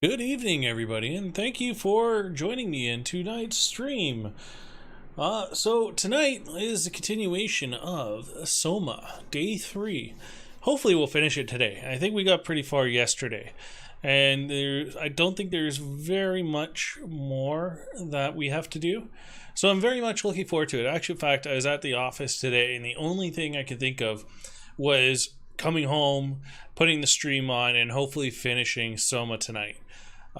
Good evening, everybody, and thank you for joining me in tonight's stream. So tonight is a continuation of SOMA, Day 3. Hopefully we'll finish it today. I think we got pretty far yesterday. And I don't think there's very much more that we have to do. So I'm very much looking forward to it. Actually, in fact, I was at the office today, and the only thing I could think of was coming home, putting the stream on, and hopefully finishing SOMA tonight.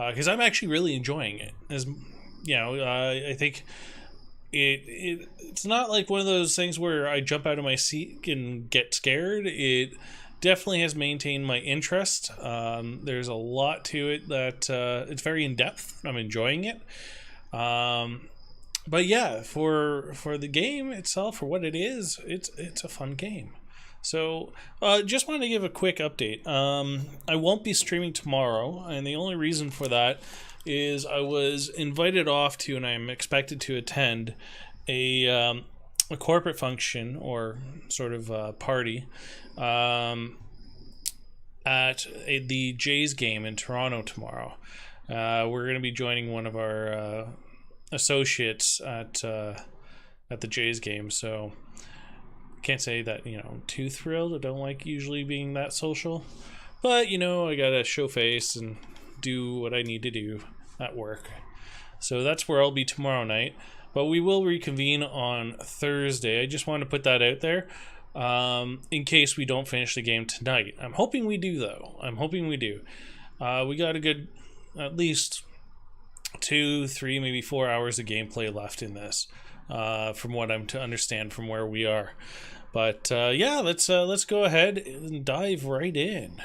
Because I'm actually really enjoying it. As you know, I think it's not like one of those things where I jump out of my seat and get scared. It definitely has maintained my interest. There's a lot to it that it's very in depth. I'm enjoying it. But yeah, for the game itself, for what it is, it's a fun game. So, just wanted to give a quick update. I won't be streaming tomorrow, and the only reason for that is I was invited off to, and I'm expected to attend a corporate function or sort of party at the Jays game in Toronto tomorrow. We're going to be joining one of our associates at the Jays game, so can't say that, too thrilled. I don't like usually being that social, but I gotta show face and do what I need to do at work. So that's where I'll be tomorrow night, but we will reconvene on Thursday. I just want to put that out there in case we don't finish the game tonight. I'm hoping we do, though. We got a good at least 2, 3, maybe 4 hours of gameplay left in this, from what I'm to understand from where we are. But yeah, let's go ahead and dive right in.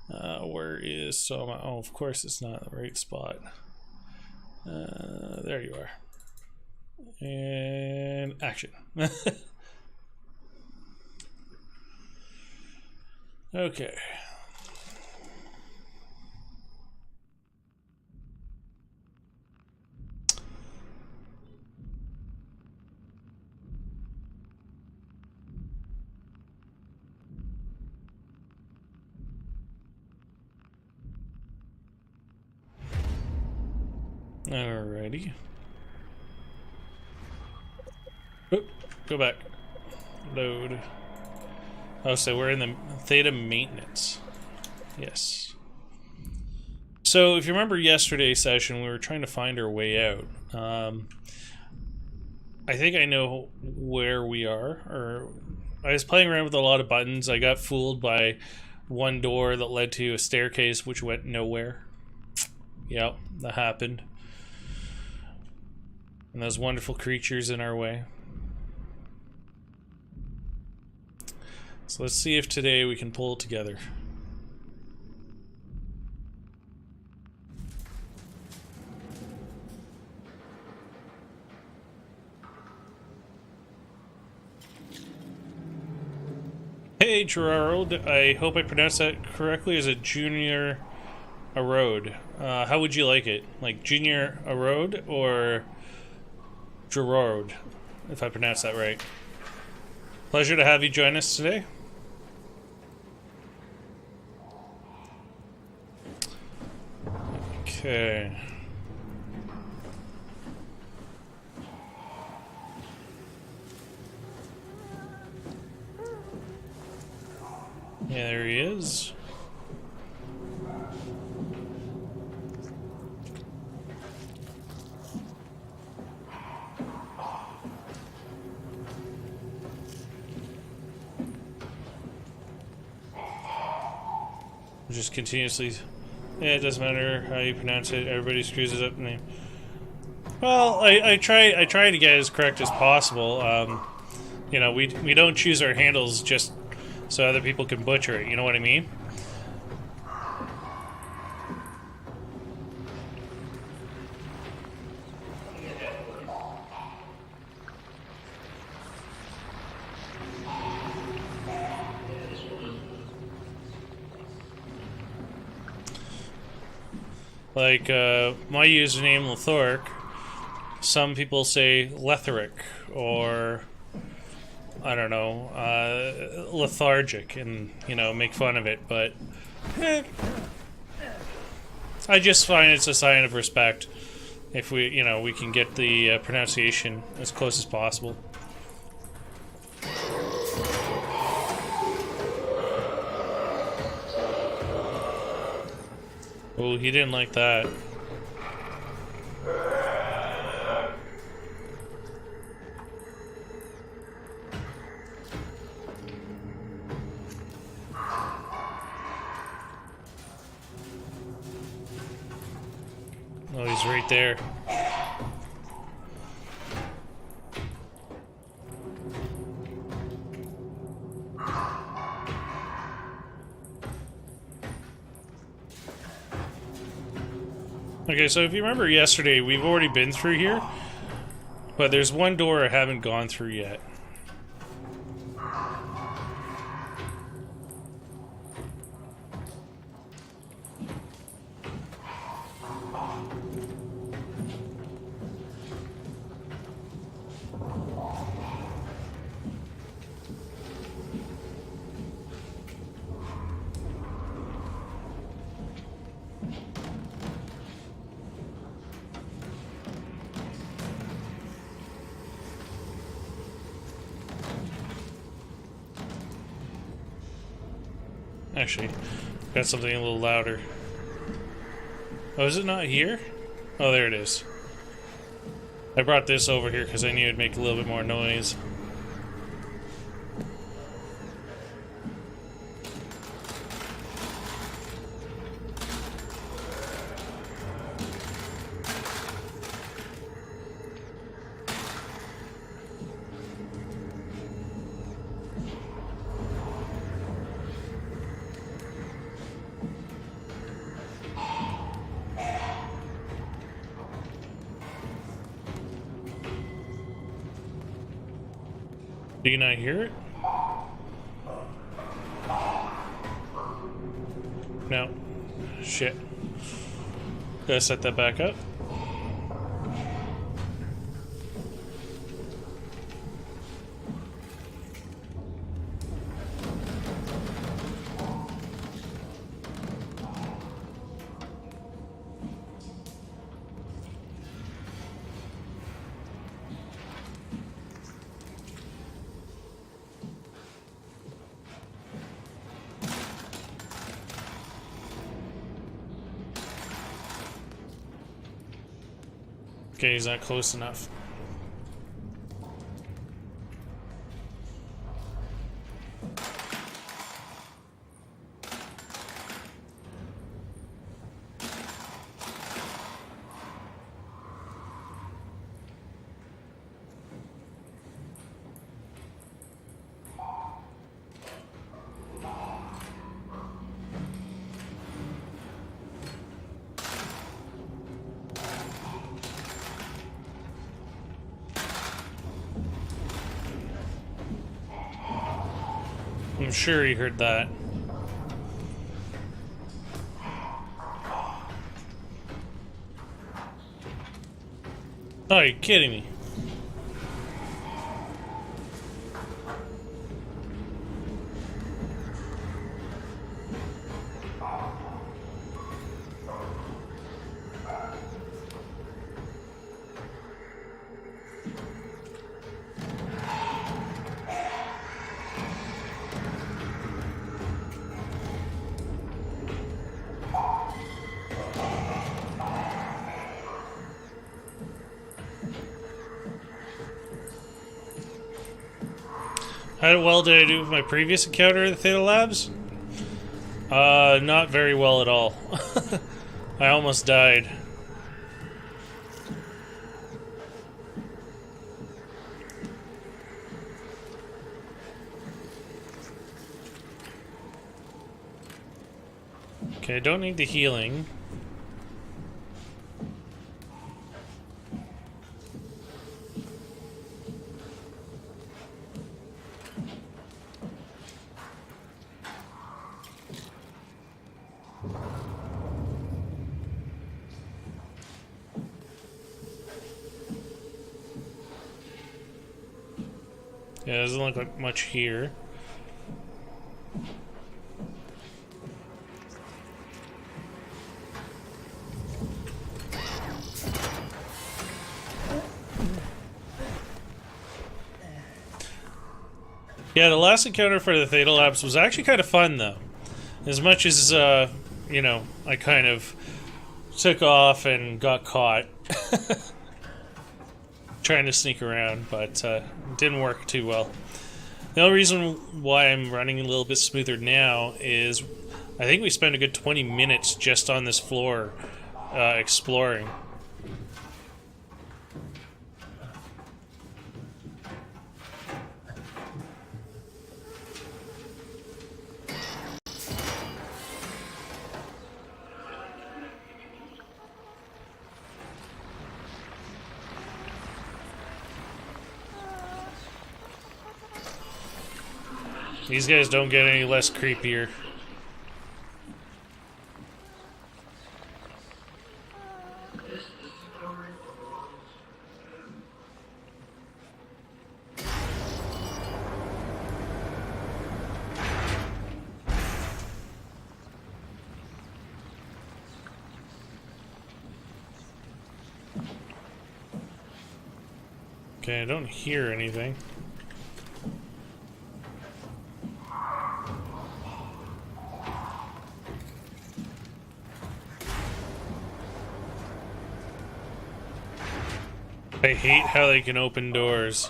Where is Soma? Oh, of course it's not the right spot. There you are. And action. Okay. Alrighty. Oop, go back. Load. Oh, so we're in the theta maintenance. Yes. So if you remember yesterday's session, we were trying to find our way out. I think I know where we are. Or I was playing around with a lot of buttons. I got fooled by one door that led to a staircase which went nowhere. Yep, that happened. And those wonderful creatures in our way. So let's see if today we can pull it together. Hey Gerard, I hope I pronounced that correctly. Is it Junior Arode? How would you like it? Like Junior Arode or Gerard, if I pronounced that right. Pleasure to have you join us today. Okay. Yeah, there he is. Just continuously. Yeah, it doesn't matter how you pronounce it. Everybody screws it up. Name. Well, I try to get as correct as possible. We don't choose our handles just so other people can butcher it. You know what I mean? Like, my username, Lethoric, some people say Letheric, or I don't know, lethargic, and make fun of it. But I just find it's a sign of respect if we, you know, we can get the pronunciation as close as possible. Oh, he didn't like that. Oh, he's right there. Okay, so if you remember yesterday, we've already been through here, but there's one door I haven't gone through yet. Actually, got something a little louder. Oh, is it not here? Oh, there it is. I brought this over here because I knew it'd make a little bit more noise. Do you not hear it? No. Shit. Gotta set that back up. Okay, he's not close enough. I'm sure he heard that. Oh, you're kidding me. How well did I do with my previous encounter at the Theta Labs? Not very well at all. I almost died. Okay, I don't need the healing. Yeah, it doesn't look like much here. Yeah, the last encounter for the Theta Labs was actually kind of fun, though. As much as, you know, I kind of took off and got caught trying to sneak around, but it didn't work too well. The only reason why I'm running a little bit smoother now is I think we spent a good 20 minutes just on this floor exploring. These guys don't get any less creepier. Okay, I don't hear anything. I hate how they can open doors.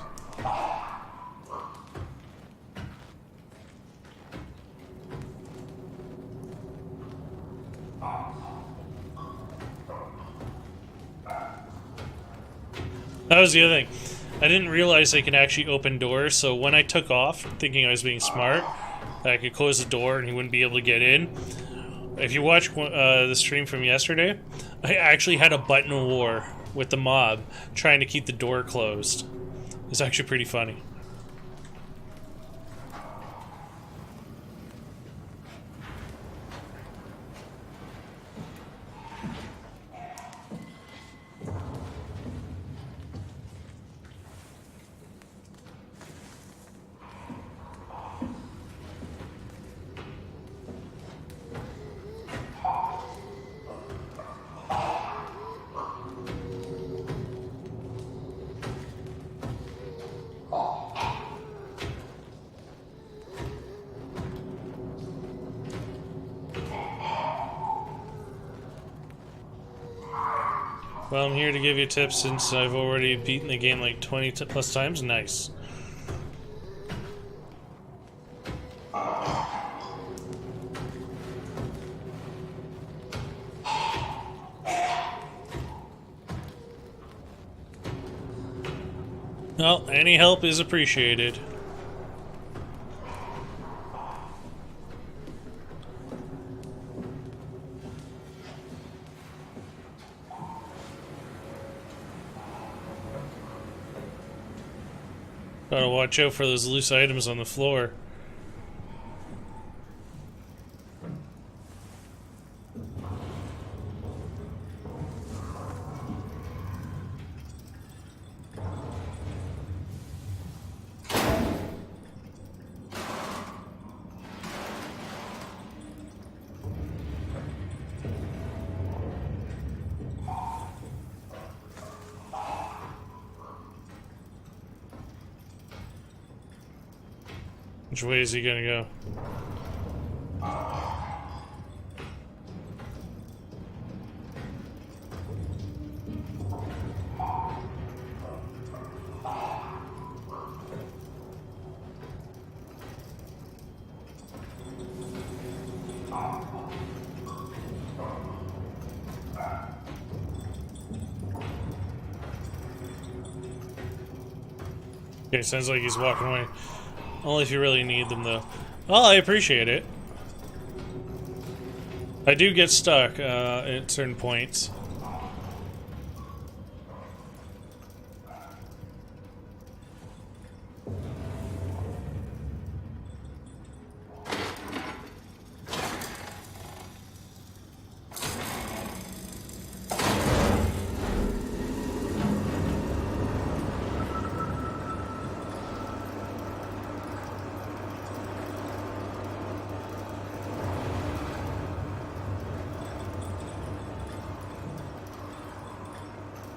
That was the other thing. I didn't realize they can actually open doors, so when I took off, thinking I was being smart, I could close the door and he wouldn't be able to get in. If you watch the stream from yesterday, I actually had a button of war with the mob trying to keep the door closed. It's actually pretty funny. Well, I'm here to give you tips since I've already beaten the game like 20 plus times. Nice. Well, any help is appreciated. Gotta watch out for those loose items on the floor. Which way is he gonna go? Okay, sounds like he's walking away. Only if you really need them, though. Well, I appreciate it. I do get stuck at certain points.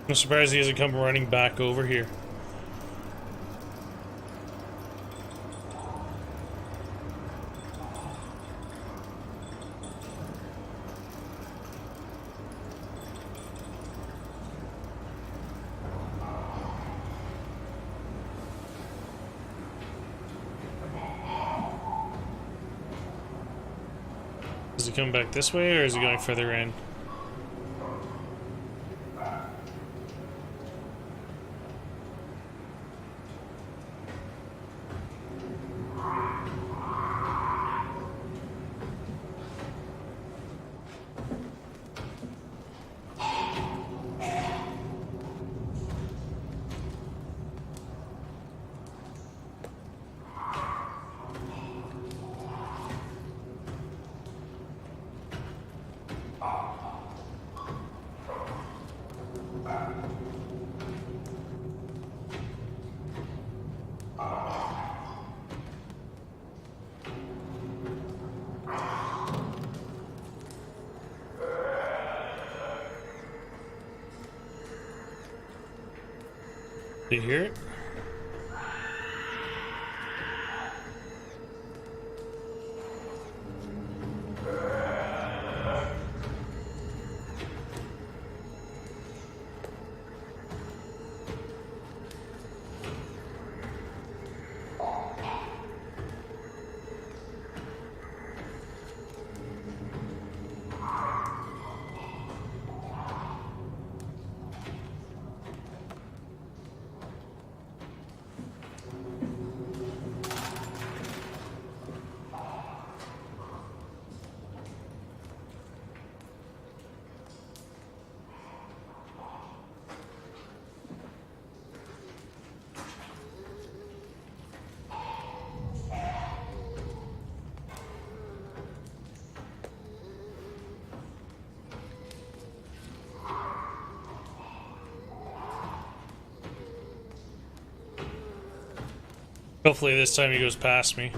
I'm surprised he hasn't come running back over here. Is he coming back this way, or is he going further in? Did you hear it? Hopefully this time he goes past me.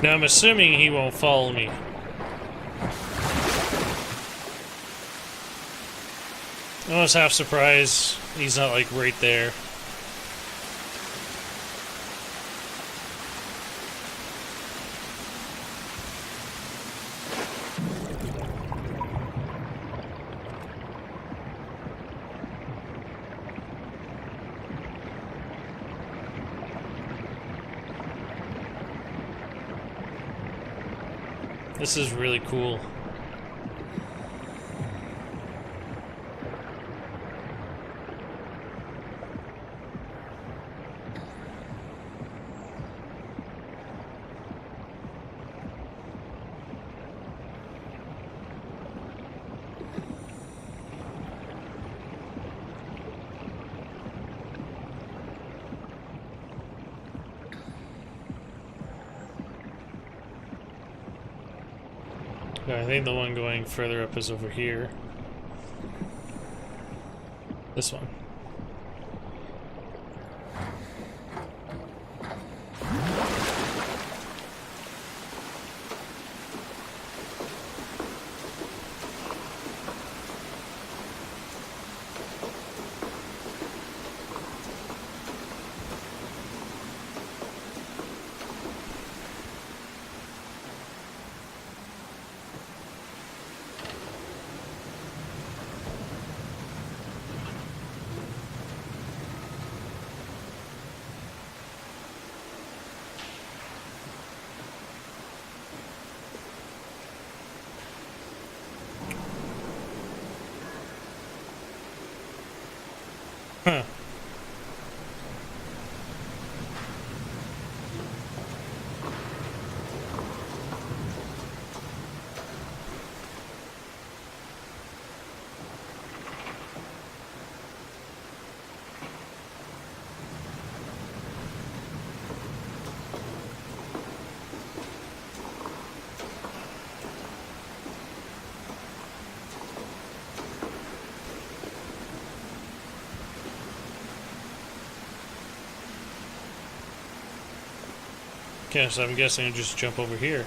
Now I'm assuming he won't follow me. I was half surprised he's not like right there. This is really cool. I think the one going further up is over here. This one. Huh. Okay, so I'm guessing I just jump over here.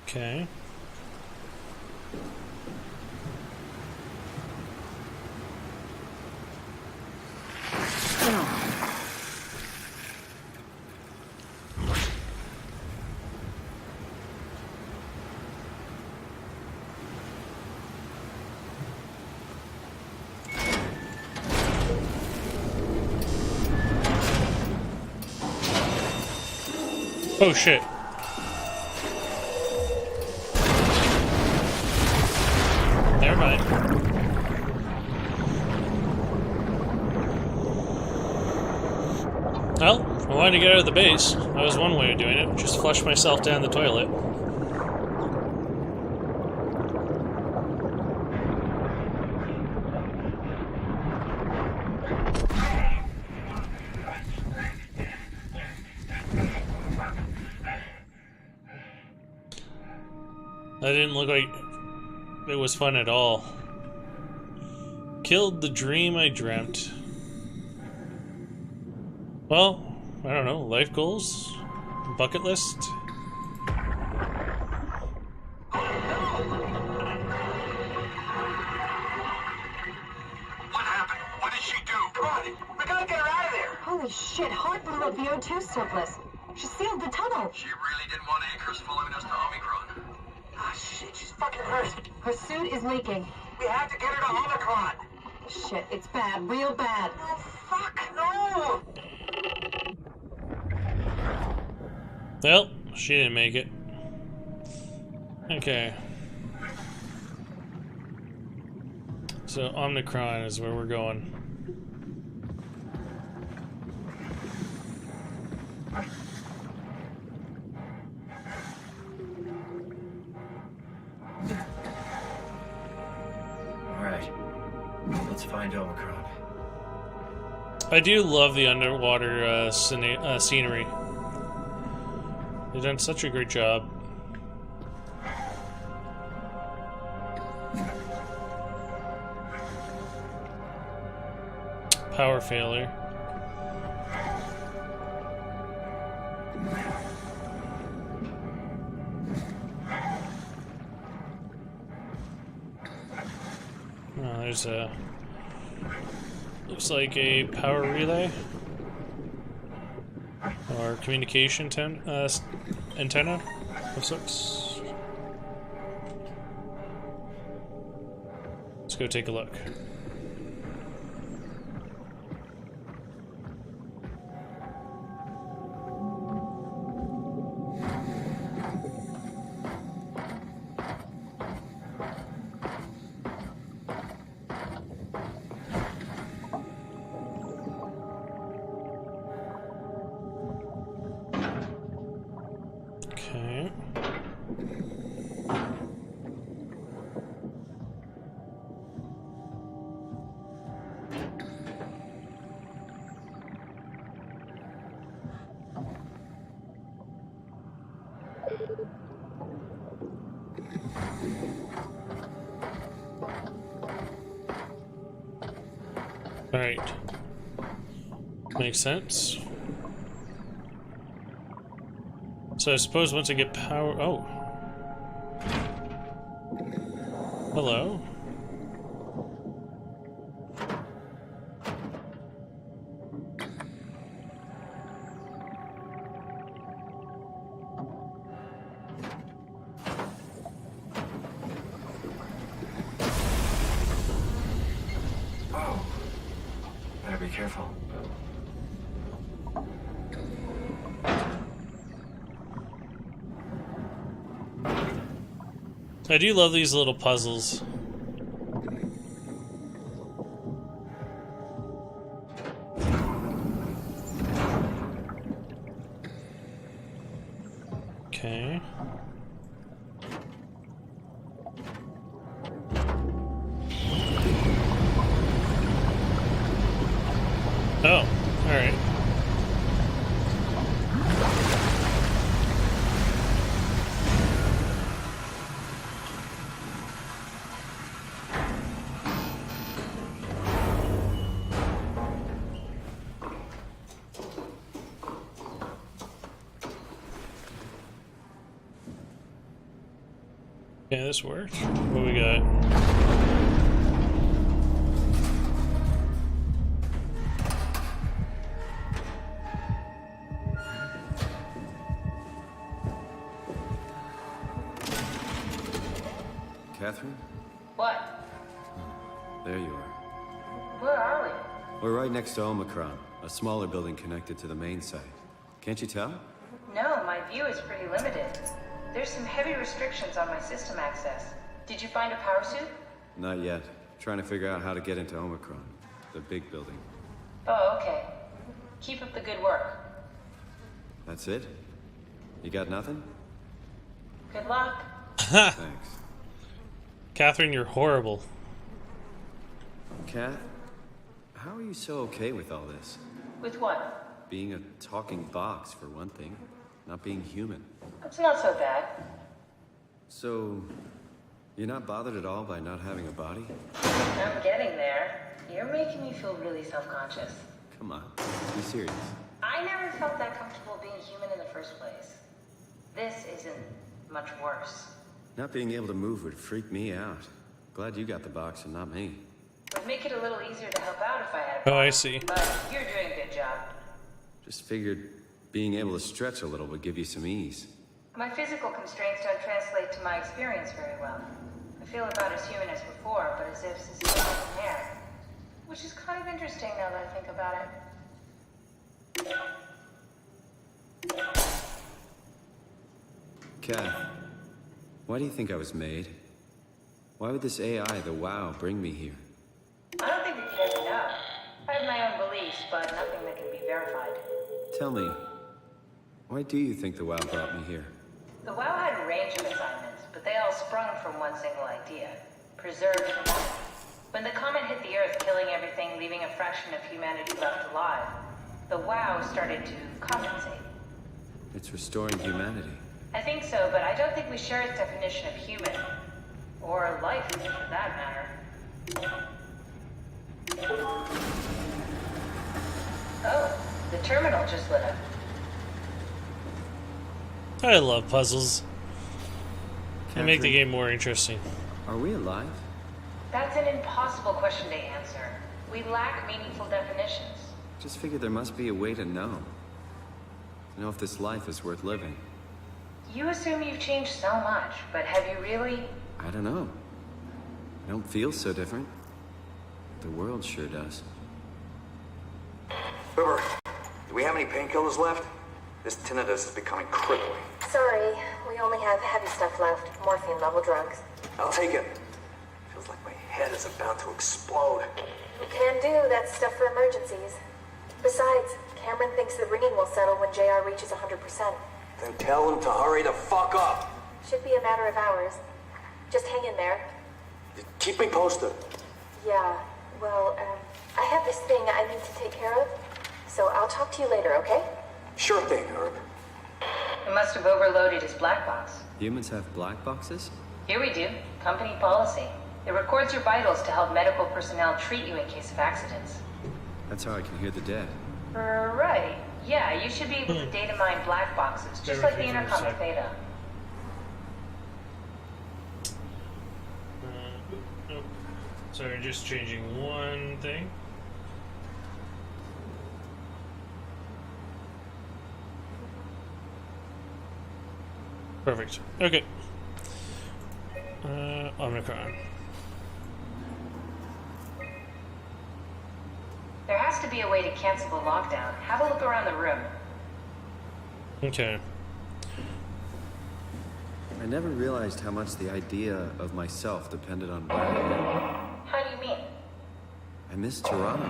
Okay. Oh shit. Never mind. Well, I wanted to get out of the base. That was one way of doing it. Just flush myself down the toilet. That didn't look like it was fun at all. Killed the dream I dreamt. Well, I don't know. Life goals? Bucket list? What happened? What did she do? Come on, we gotta get her out of there. Holy shit, Hart blew up the O2 surplus. She sealed the tunnel. She really didn't want Acres following us to Omicron. Ah, shit, she's fucking hurt. Her suit is leaking. We have to get her to Omicron. Shit, it's bad, real bad. Oh, fuck, no! Well, she didn't make it. Okay. So, Omicron is where we're going. Alright, let's find Omicron. I do love the underwater scenery. They've done such a great job. Power failure. Oh, there's a... Looks like a power relay. Or communication antenna of sorts. Let's go take a look. Okay. All right. Makes sense. So I suppose once I get power... Oh. Hello. Oh, better be careful. I do love these little puzzles. Okay. Oh, alright. Yeah, this worked. What we got? Catherine? What? There you are. Where are we? We're right next to Omicron, a smaller building connected to the main site. Can't you tell? No, my view is pretty limited. There's some heavy restrictions on my system access. Did you find a power suit? Not yet. Trying to figure out how to get into Omicron, the big building. Oh, okay. Keep up the good work. That's it? You got nothing? Good luck. Thanks. Catherine, you're horrible. Kat, how are you so okay with all this? With what? Being a talking box, for one thing. Not being human. It's not so bad. So, you're not bothered at all by not having a body? I'm getting there. You're making me feel really self-conscious. Come on, be serious. I never felt that comfortable being human in the first place. This isn't much worse. Not being able to move would freak me out. Glad you got the box and not me. It would make it a little easier to help out if I had a Oh, I problem, see. But you're doing a good job. Just figured being able to stretch a little would give you some ease. My physical constraints don't translate to my experience very well. I feel about as human as before, but as if suspended in air. Which is kind of interesting now that I think about it. Kath, why do you think I was made? Why would this AI, the WoW, bring me here? I don't think we could ever know. I have my own beliefs, but nothing that can be verified. Tell me, why do you think the WoW brought me here? The WoW had a range of assignments, but they all sprung from one single idea. Preserve humanity. When the comet hit the Earth, killing everything, leaving a fraction of humanity left alive, the WoW started to compensate. It's restoring humanity. I think so, but I don't think we share its definition of human. Or life, for that matter. Oh, the terminal just lit up. I love puzzles. They make the Catherine, game more interesting. are we alive? That's an impossible question to answer. We lack meaningful definitions. Just figured there must be a way to know. To know if this life is worth living. You assume you've changed so much, but have you really? I don't know. I don't feel so different. The world sure does. River, do we have any painkillers left? This tinnitus is becoming crippling. Sorry, we only have heavy stuff left. Morphine-level drugs. I'll take it. Feels like my head is about to explode. Can do. That's stuff for emergencies. Besides, Cameron thinks the ringing will settle when JR reaches 100%. Then tell him to hurry the fuck up. Should be a matter of hours. Just hang in there. Keep me posted. Yeah, well, I have this thing I need to take care of, so I'll talk to you later, okay? Sure thing, Herb. It must have overloaded his black box. Humans have black boxes? Here we do. Company policy. It records your vitals to help medical personnel treat you in case of accidents. That's how I can hear the dead. Right. Yeah, you should be able to data mine black boxes, just like the intercom of Theta. Nope. Sorry, just changing one thing. Perfect. Okay. Omicron. There has to be a way to cancel the lockdown. Have a look around the room. Okay. I never realized how much the idea of myself depended on where I am. How do you mean? I miss Toronto.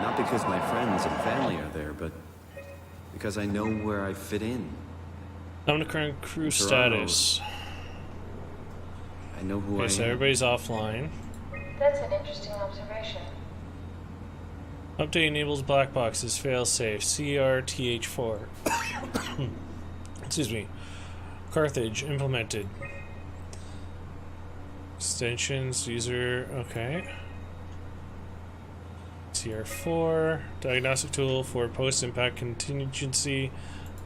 Not because my friends and family are there, but because I know where I fit in. Omicron crew Toronto. status. I know who I Okay, so am. everybody's offline. That's an interesting observation. Update enables black boxes, failsafe, CRTH4. Excuse me. Carthage implemented. Extensions, user, okay. CR4, diagnostic tool for post-impact contingency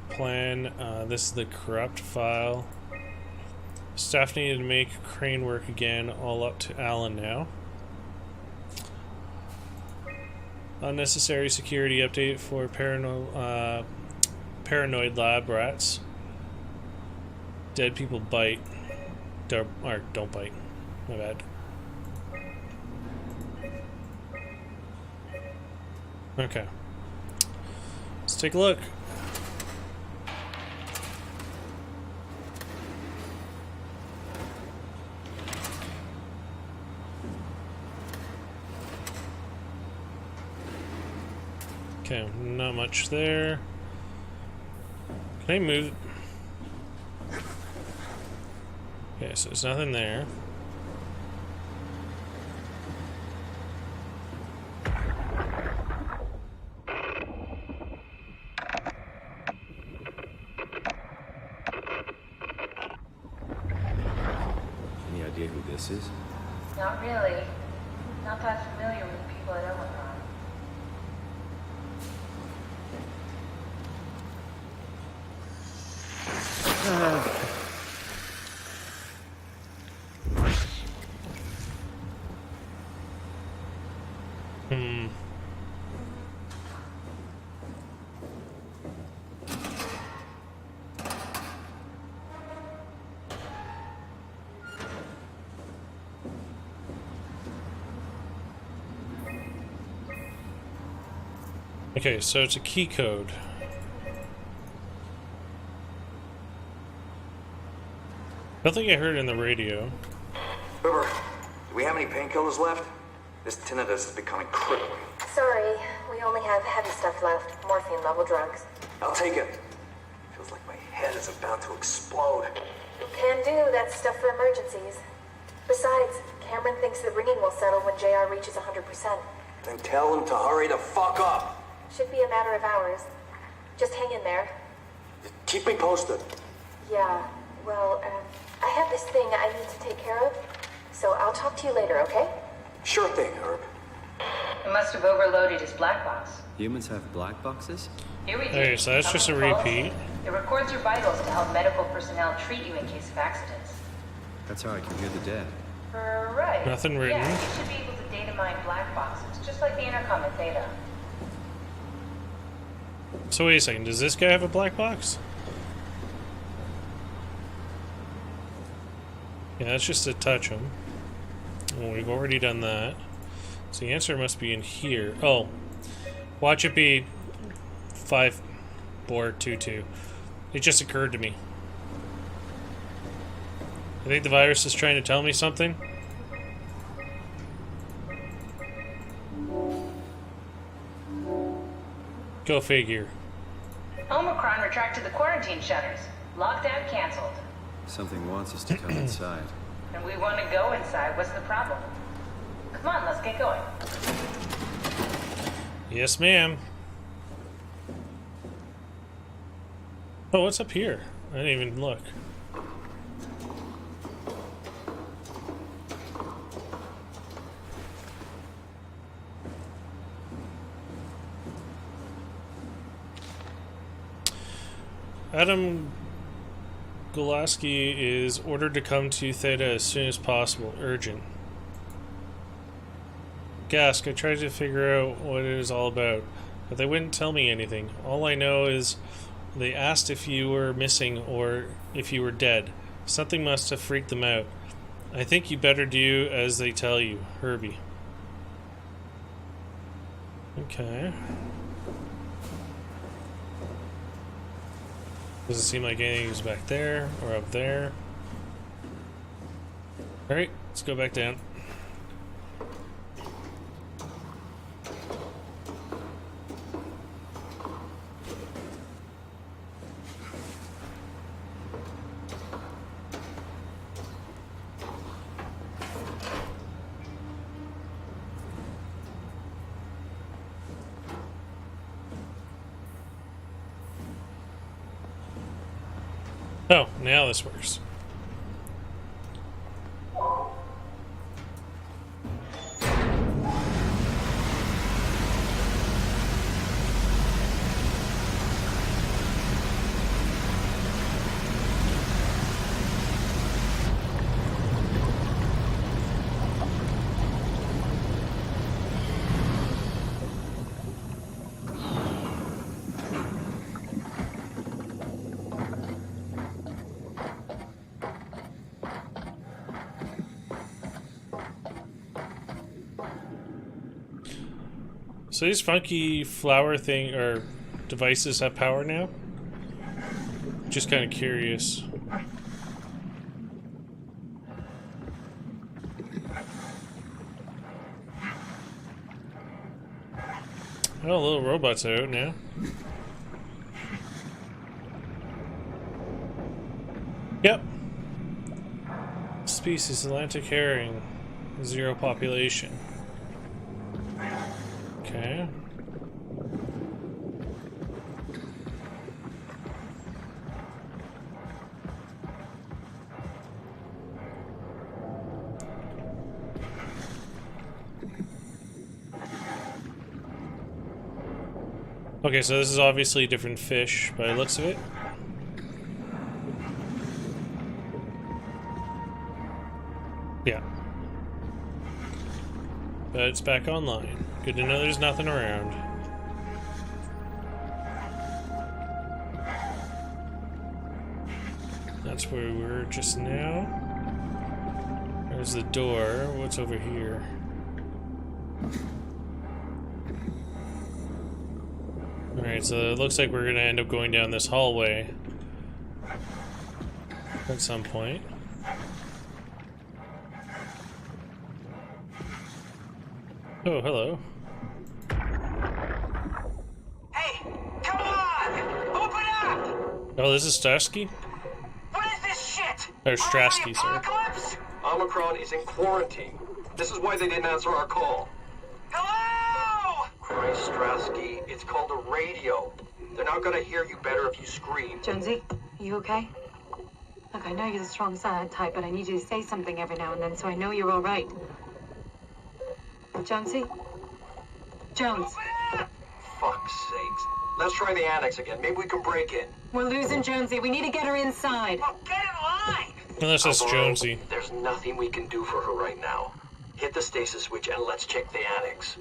plan. This is the corrupt file. Staff needed to make crane work again, all up to Alan now. Unnecessary security update for paranoid lab rats. Dead people bite. Don't bite. My bad. Okay. Let's take a look. Okay, not much there. Can I move? Okay, so there's nothing there. Any idea who this is? Not really. Not that familiar with the people at Omicron. Okay, so it's a key code. I don't think I heard it in the radio. River, do we have any painkillers left? This tinnitus is becoming crippling. Sorry, we only have heavy stuff left. Morphine level drugs. I'll take it. Feels like my head is about to explode. Can do, that's stuff for emergencies. Besides, Cameron thinks the ringing will settle when JR reaches 100%. Then tell him to hurry the fuck up. Should be a matter of hours. Just hang in there. Keep me posted. Yeah, well, I have this thing I need to take care of, so I'll talk to you later, okay? Sure thing, Herb. It must have overloaded his black box. Humans have black boxes? Here we go. Okay, so that's just a repeat. It records your vitals to help medical personnel treat you in case of accidents. That's how I can hear the dead. Right. Nothing written. Yeah, you should be able to data mine black boxes, just like the intercom at Theta. So wait a second, does this guy have a black box? Yeah, that's just to touch him. Well, we've already done that. So the answer must be in here. Oh, watch it be 5422. It just occurred to me. I think the virus is trying to tell me something. Go figure. Omicron retracted the quarantine shutters. Lockdown canceled. Something wants us to come inside. And we want to go inside. What's the problem? Come on, let's get going. Yes, ma'am. Oh, what's up here? I didn't even look. Adam Gulaski is ordered to come to Theta as soon as possible. Urgent. Gask, I tried to figure out what it is all about, but they wouldn't tell me anything. All I know is they asked if you were missing or if you were dead. Something must have freaked them out. I think you better do as they tell you. Herbie. Okay. Doesn't seem like anything is back there or up there. Alright, let's go back down. Oh, now this works. So these funky flower thing or devices have power now? Just kind of curious. Oh, little robots are out now. Yep. Species Atlantic herring. 0 population. Okay. Okay, so this is obviously a different fish by the looks of it. Yeah. But it's back online. Good to know there's nothing around. That's where we were just now. There's the door. What's over here? Alright, so it looks like we're gonna end up going down this hallway at some point. Oh, hello. Hey, come on! Open up! Oh, this is Starsky? What is this shit? Or Strasky, sorry. Apocalypse? Omicron is in quarantine. This is why they didn't answer our call. Hello? Christ, Strasky, it's called a radio. They're not gonna hear you better if you scream. Jonesy, you okay? Look, I know you're the strong silent type, but I need you to say something every now and then so I know you're all right. Jonesy? Jones, Fuck's sakes. Let's try the annex again. Maybe we can break in. we're losing Jonesy. We need to get her inside. Well, get in line! Unless that's Alvaro, Jonesy. There's nothing we can do for her right now. Hit the stasis switch and let's check the annex.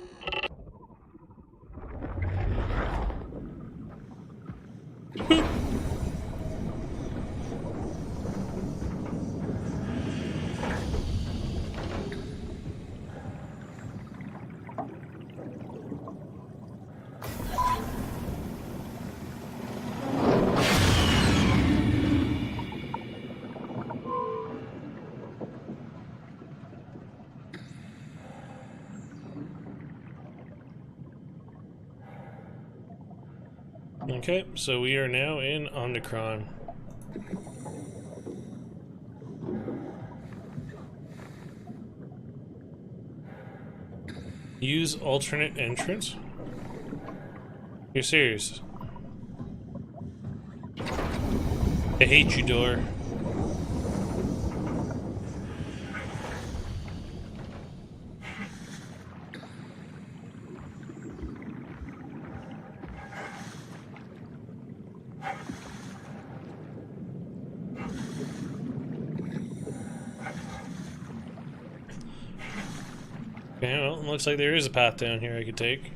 Okay, so we are now in Omicron. Use alternate entrance? You're serious? I hate you, door. Okay, well, it looks like there is a path down here I could take.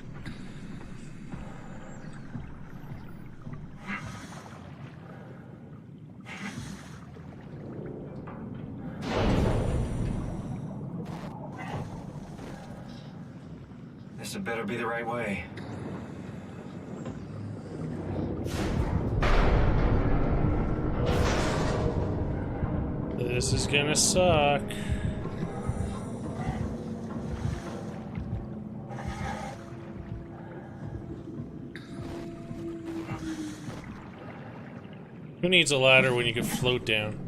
This had better be the right way. This is gonna suck. Who needs a ladder when you can float down?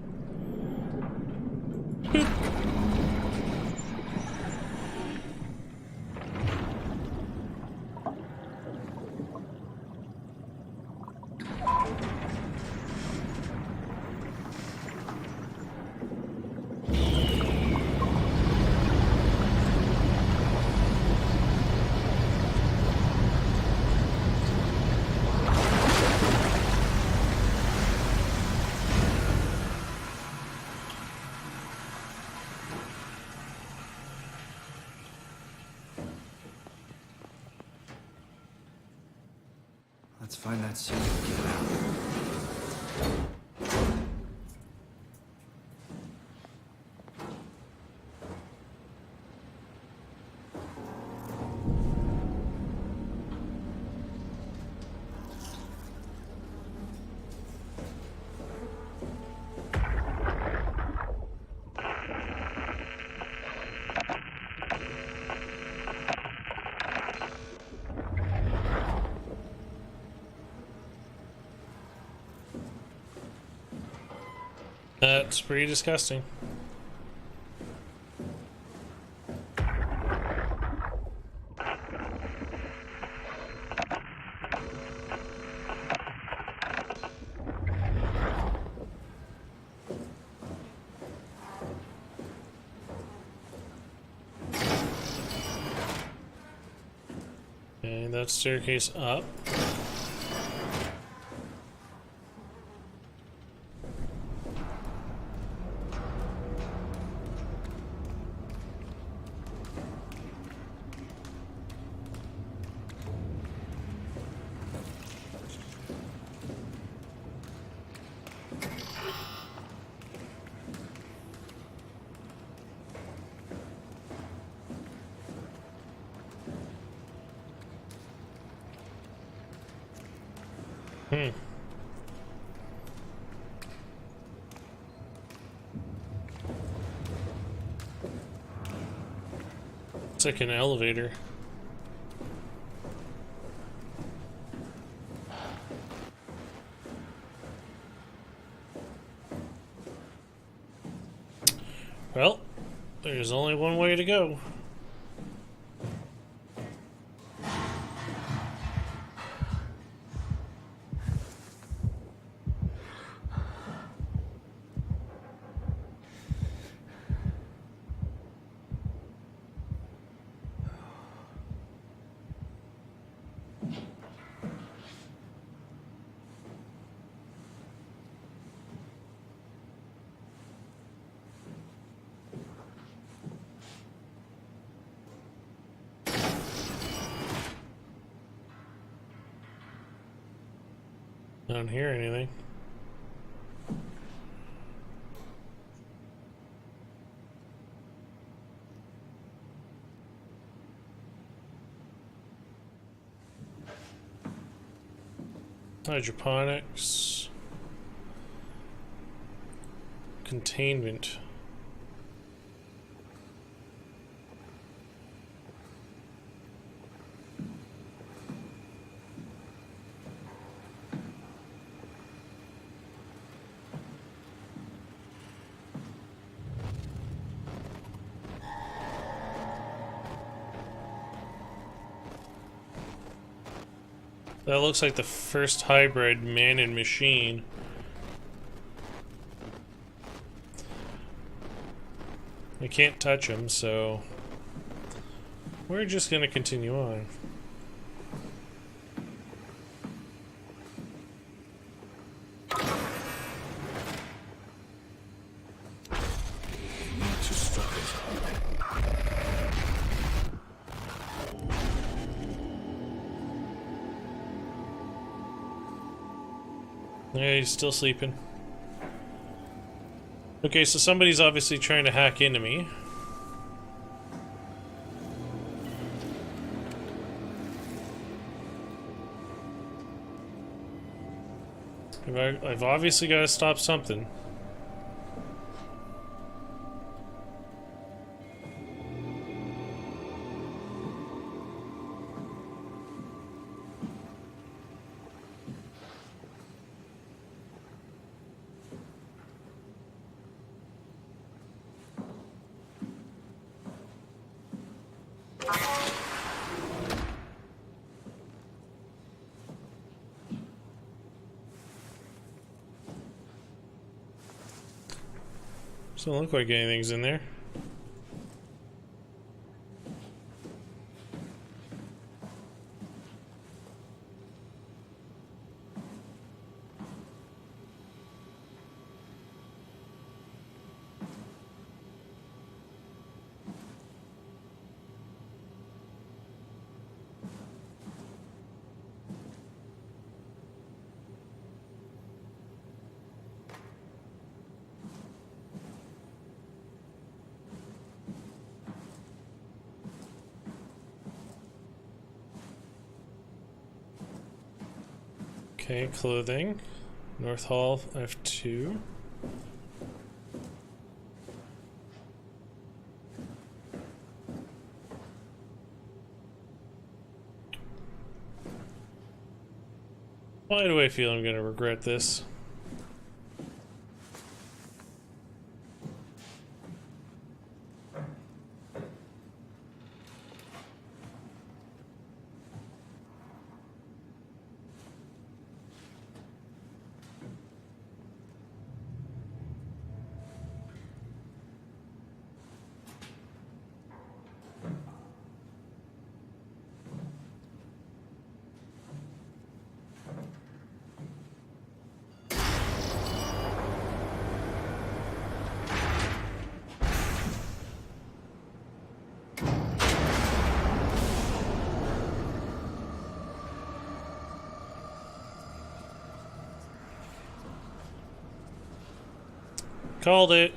Let's find that suit and get out. That's pretty disgusting. Okay, that staircase up. It's like an elevator. Well, there's only one way to go. I don't hear anything. Hydroponics. Containment. That looks like the first hybrid man and machine. I can't touch him, so we're just gonna continue on. Yeah, he's still sleeping. Okay, so somebody's obviously trying to hack into me. I've obviously got to stop something. Doesn't look like anything's in there. Okay, clothing. North Hall, F2. Why do I feel I'm gonna regret this? Called it.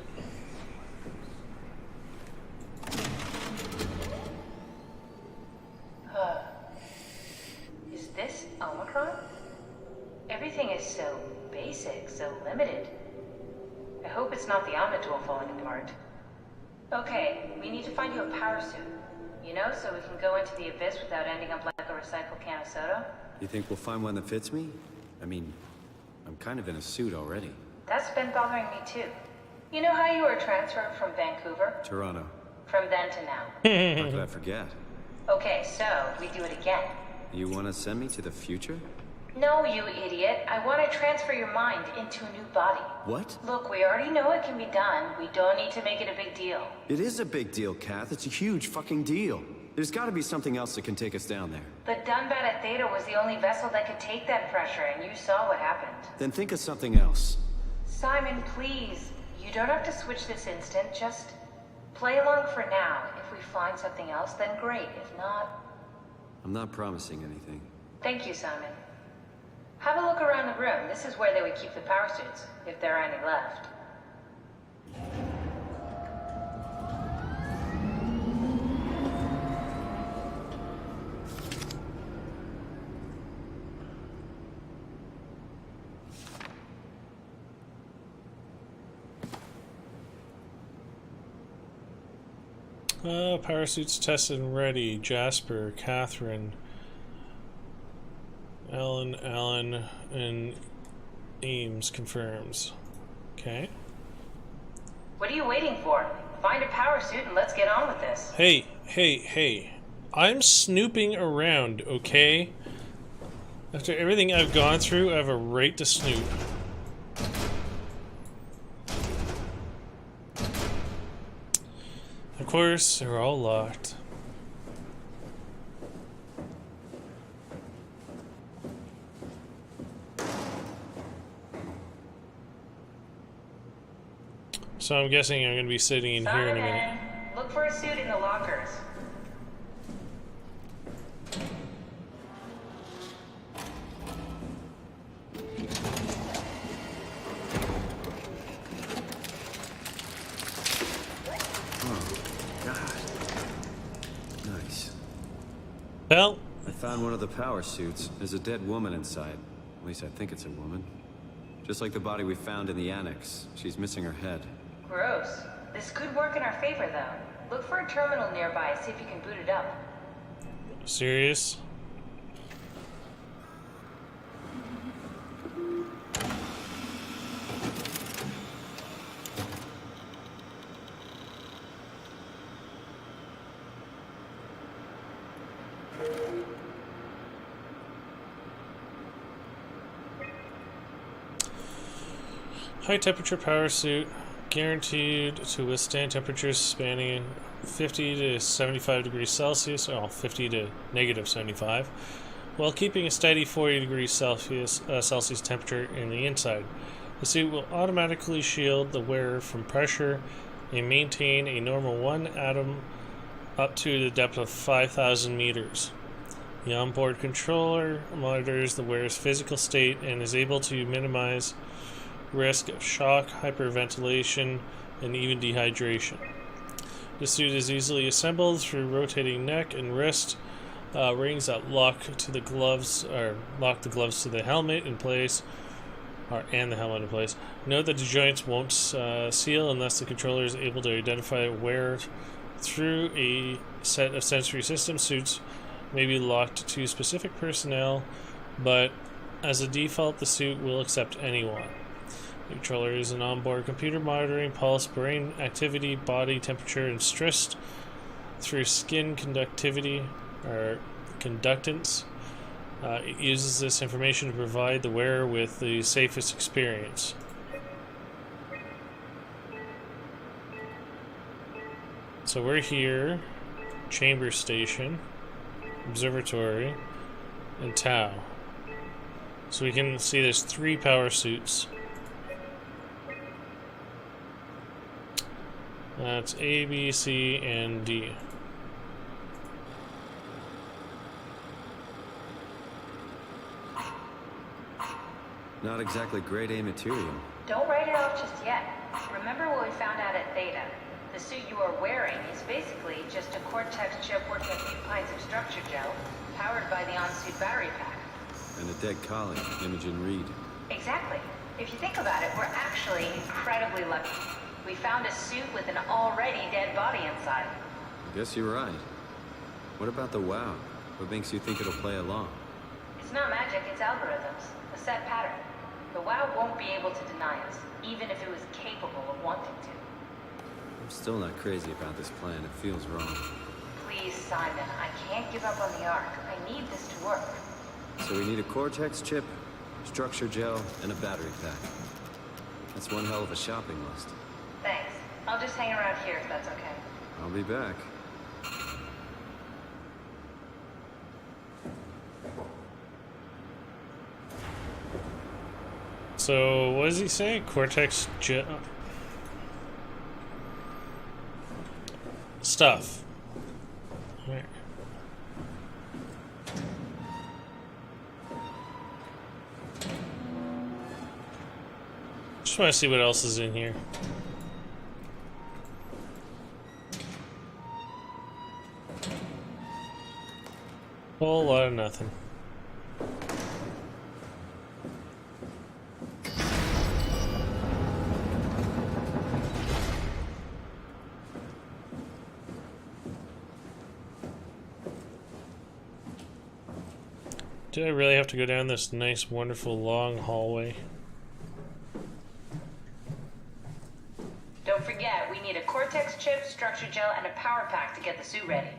Is this Omicron? Everything is so basic, so limited. I hope it's not the Omnitool falling apart. Okay, we need to find you a power suit. You know, so we can go into the abyss without ending up like a recycled can of soda. You think we'll find one that fits me? I mean, I'm kind of in a suit already. That's been bothering me too. You know how you were transferred from Vancouver? Toronto. From then to now. How could I forget? Okay, so we do it again. You want to send me to the future? No, you idiot. I want to transfer your mind into a new body. What? Look, we already know it can be done. We don't need to make it a big deal. It is a big deal, Kath. It's a huge fucking deal. There's got to be something else that can take us down there. The Dunbat at Theta was the only vessel that could take that pressure, and you saw what happened. Then think of something else. Simon, please. You don't have to switch this instant. Just play along for now. If we find something else, then great. If not... I'm not promising anything. Thank you, Simon. Have a look around the room. This is where they would keep the power suits, if there are any left. Power suits tested and ready. Jasper, Catherine, Alan, and Ames confirms. Okay. What are you waiting for? Find a power suit and let's get on with this. Hey. I'm snooping around, okay? After everything I've gone through, I have a right to snoop. Of course, they're all locked. So I'm guessing I'm going to be sitting in here in a minute. Look for a suit in the lockers. Well, I found one of the power suits. There's a dead woman inside. At least I think it's a woman. Just like the body we found in the annex. She's missing her head. Gross. This could work in our favor, though. Look for a terminal nearby, see if you can boot it up. serious? High temperature power suit, guaranteed to withstand temperatures spanning 50 to 75 degrees Celsius, 50 to negative 75, while keeping a steady 40 degrees Celsius temperature in the inside. The suit will automatically shield the wearer from pressure and maintain a normal 1 atom up to the depth of 5,000 meters. The onboard controller monitors the wearer's physical state and is able to minimize risk of shock, hyperventilation, and even dehydration. The suit is easily assembled through rotating neck and wrist rings that lock to the gloves, or lock the gloves to the helmet in place, and the helmet in place. Note that the joints won't seal unless the controller is able to identify where through a set of sensory system. Suits may be locked to specific personnel, but as a default, the suit will accept anyone. The controller is an onboard computer monitoring pulse, brain activity, body temperature, and stress through skin conductivity or conductance. It uses this information to provide the wearer with the safest experience. So we're here, chamber station, observatory, and Tau. So we can see there's 3 power suits. That's A, B, C, and D. Not exactly grade A material. Don't write it off just yet. Remember what we found out at Theta? The suit you are wearing is basically just a Cortex chip working a few pints of structure gel, powered by the on-suit battery pack. And a dead colleague, Imogen Reed. Exactly. If you think about it, we're actually incredibly lucky. We found a suit with an already dead body inside. I guess you're right. What about the WoW? What makes you think it'll play along? It's not magic, it's algorithms. A set pattern. The WoW won't be able to deny us, even if it was capable of wanting to. I'm still not crazy about this plan. It feels wrong. Please, Simon, I can't give up on the Ark. I need this to work. So we need a Cortex chip, structure gel, and a battery pack. That's one hell of a shopping list. Thanks. I'll just hang around here if that's okay. I'll be back. So, what does he say? Cortex gel stuff. Right. Just want to see what else is in here. Whole lot of nothing. Do I really have to go down this nice, wonderful, long hallway? Don't forget, we need a Cortex chip, structure gel, and a power pack to get the suit ready.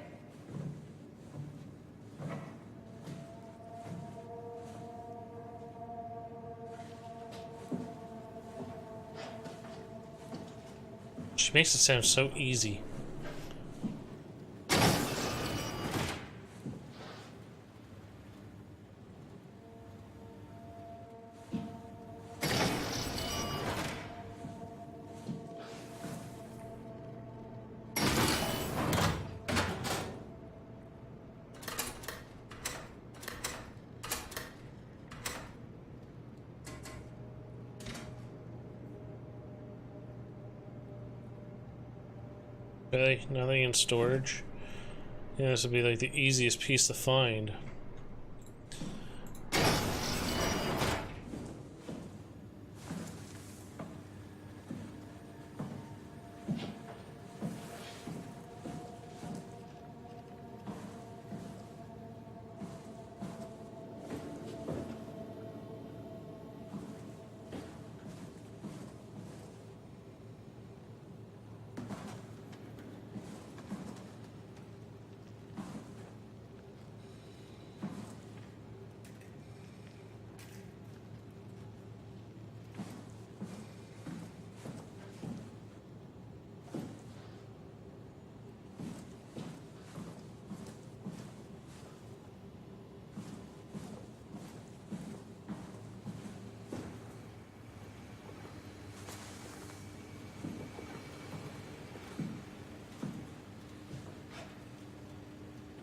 She makes it sound so easy. Okay, nothing in storage. Yeah, this would be like the easiest piece to find.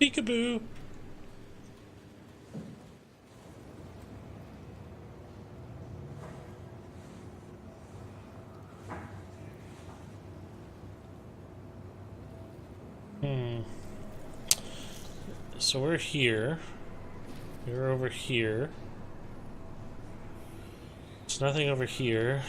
Peekaboo! So we're here. We're over here. There's nothing over here.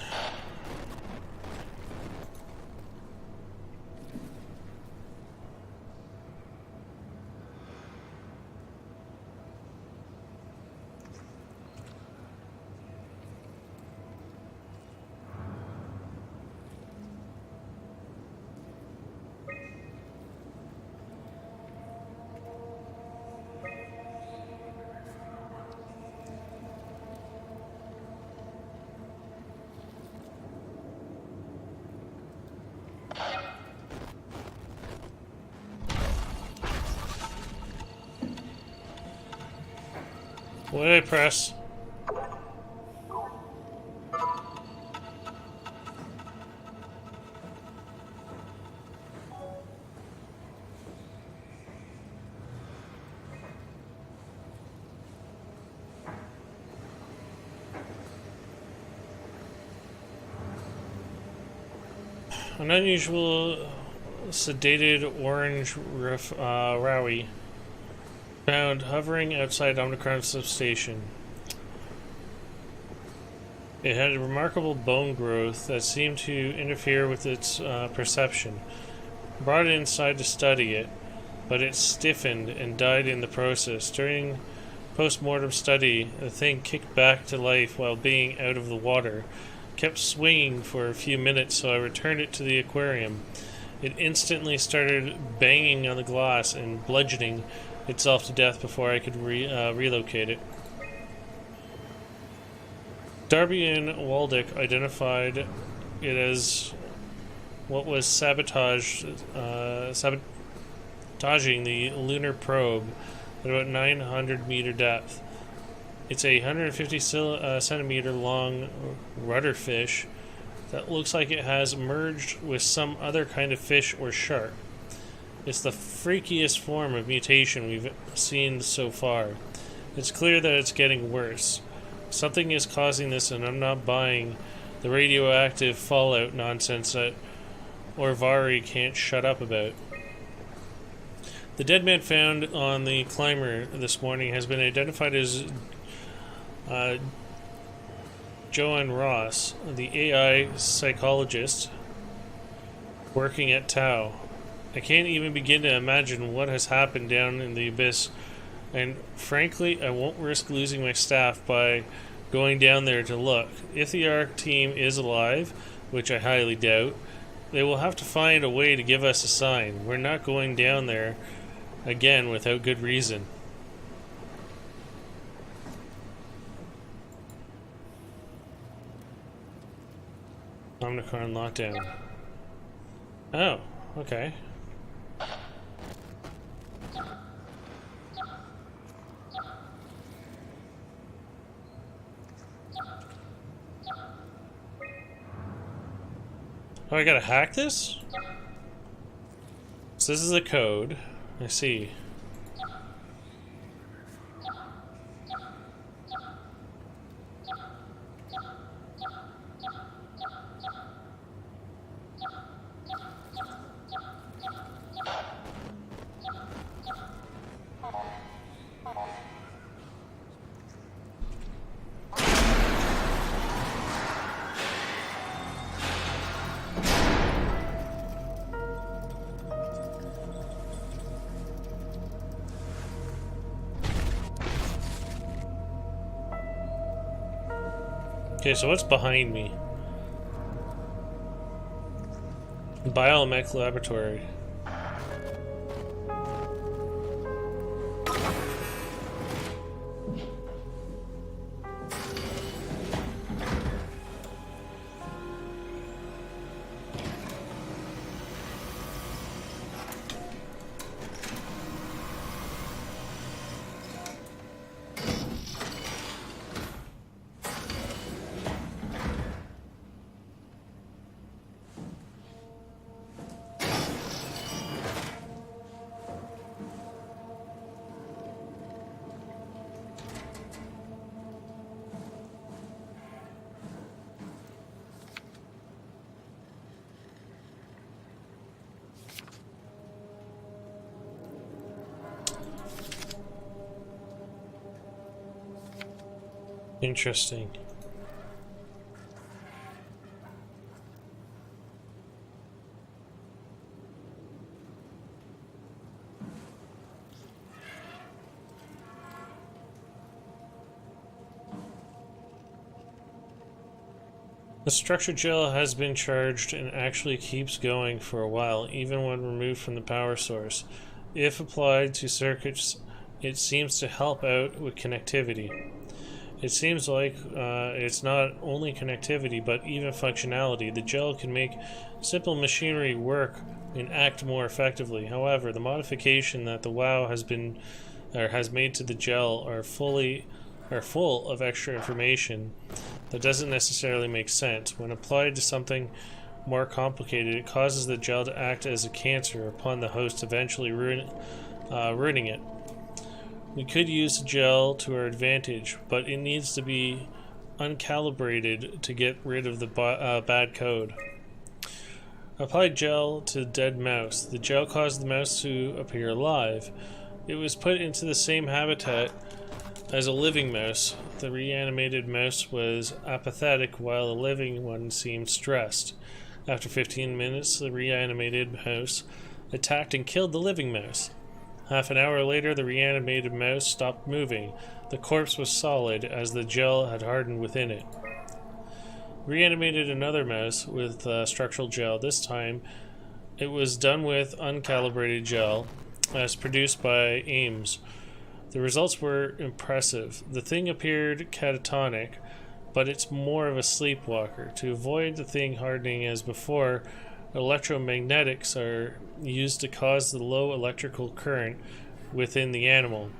What did I press? An unusual sedated orange Rowie found hovering outside Omicron's substation. It had a remarkable bone growth that seemed to interfere with its perception. Brought it inside to study it, but it stiffened and died in the process. During post-mortem study, the thing kicked back to life while being out of the water. Kept swinging for a few minutes, so I returned it to the aquarium. It instantly started banging on the glass and bludgeoning itself to death before I could relocate it. Darby and Waldick identified it as what was sabotaging the lunar probe at about 900 meter depth. It's a 150 centimeter long rudder fish that looks like it has merged with some other kind of fish or shark. It's the freakiest form of mutation we've seen so far. It's clear that it's getting worse. Something is causing this, and I'm not buying the radioactive fallout nonsense that Orvari can't shut up about. The dead man found on the climber this morning has been identified as Joanne Ross, the AI psychologist working at Tau. I can't even begin to imagine what has happened down in the abyss, and frankly, I won't risk losing my staff by going down there to look. If the ARC team is alive, which I highly doubt, they will have to find a way to give us a sign. We're not going down there again without good reason. Omnicron lockdown. Oh, okay. Oh, I gotta hack this? So this is the code. I see. Okay, so what's behind me? Biomech laboratory. Interesting. The structured gel has been charged and actually keeps going for a while, even when removed from the power source. If applied to circuits, it seems to help out with connectivity. It seems like it's not only connectivity, but even functionality. The gel can make simple machinery work and act more effectively. However, the modification that the WoW has made to the gel are full of extra information that doesn't necessarily make sense. When applied to something more complicated, it causes the gel to act as a cancer upon the host, eventually ruining it. We could use the gel to our advantage, but it needs to be uncalibrated to get rid of the bad code. Applied gel to dead mouse. The gel caused the mouse to appear alive. It was put into the same habitat as a living mouse. The reanimated mouse was apathetic while the living one seemed stressed. After 15 minutes, the reanimated mouse attacked and killed the living mouse. Half an hour later, the reanimated mouse stopped moving. The corpse was solid as the gel had hardened within it. Reanimated another mouse with structural gel. This time, it was done with uncalibrated gel, as produced by Ames. The results were impressive. The thing appeared catatonic, but it's more of a sleepwalker. To avoid the thing hardening as before, electromagnetics are used to cause the low electrical current within the animal.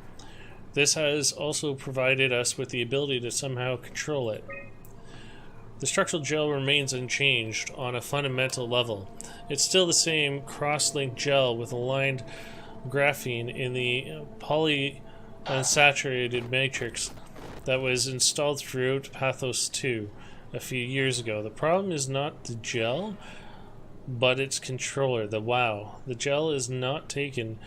This has also provided us with the ability to somehow control it. The structural gel remains unchanged on a fundamental level. It's still the same cross-linked gel with aligned graphene in the polyunsaturated matrix that was installed throughout Pathos 2 a few years ago. The problem is not the gel, but its controller, the WoW. The gel is not taken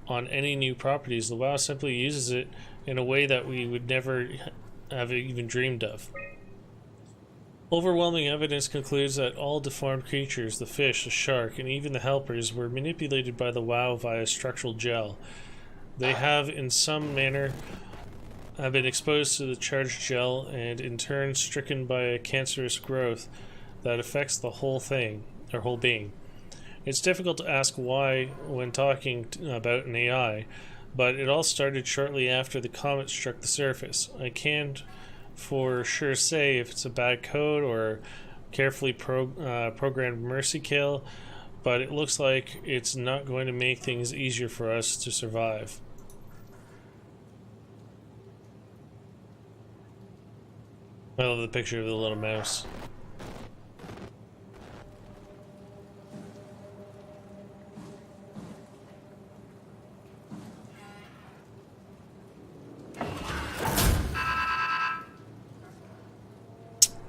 on any new properties. The WoW simply uses it in a way that we would never have even dreamed of. Overwhelming evidence concludes that all deformed creatures, the fish, the shark, and even the helpers, were manipulated by the WoW via structural gel. They have, in some manner, been exposed to the charged gel and, in turn, stricken by a cancerous growth that affects the whole thing, or whole being. It's difficult to ask why when talking about an AI, but it all started shortly after the comet struck the surface. I can't for sure say if it's a bad code or carefully programmed mercy kill, but it looks like it's not going to make things easier for us to survive. I love the picture of the little mouse.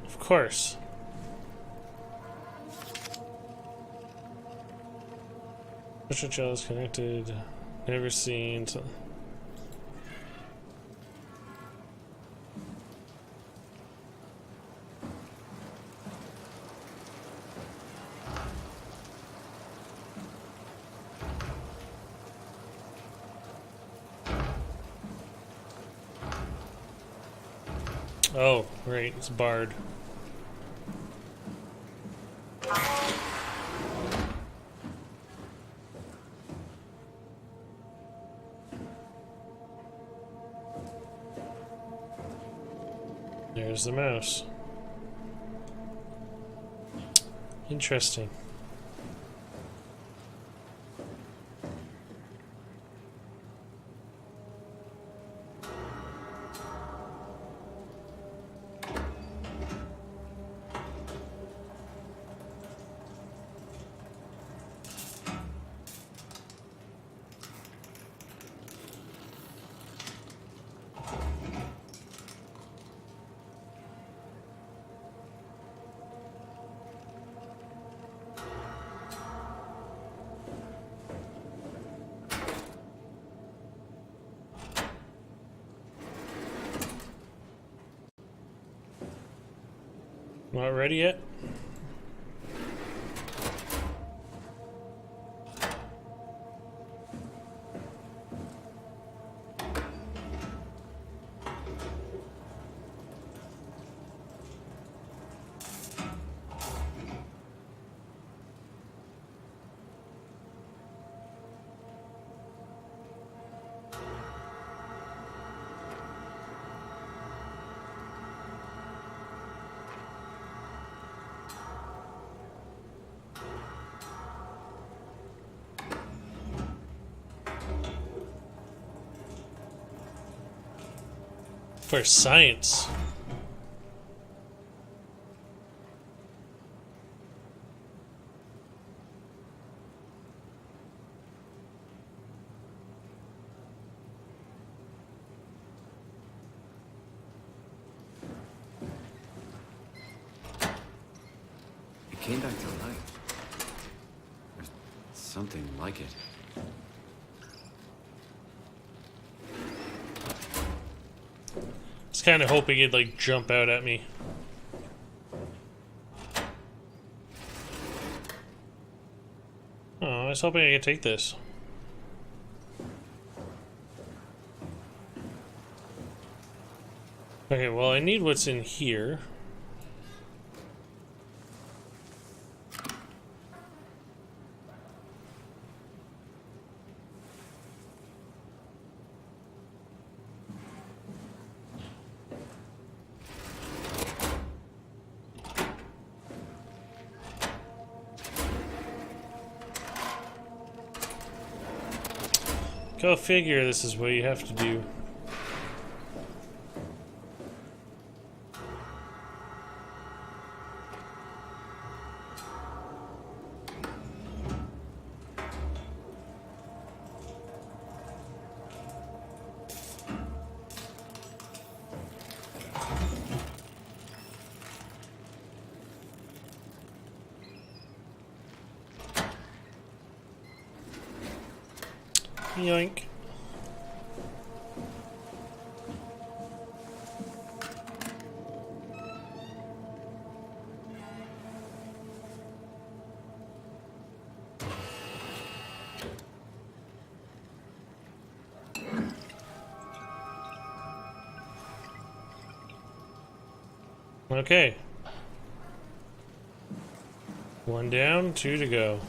Of course. Structural gel is connected. Never seen. Oh, right, it's barred. There's the mouse. Interesting. Not ready yet? For science. It came back to life. There's something like it. I was kind of hoping it'd like jump out at me. Oh, I was hoping I could take this. Okay, well, I need what's in here. Go figure this is what you have to do. Yoink. Okay. One down, two to go.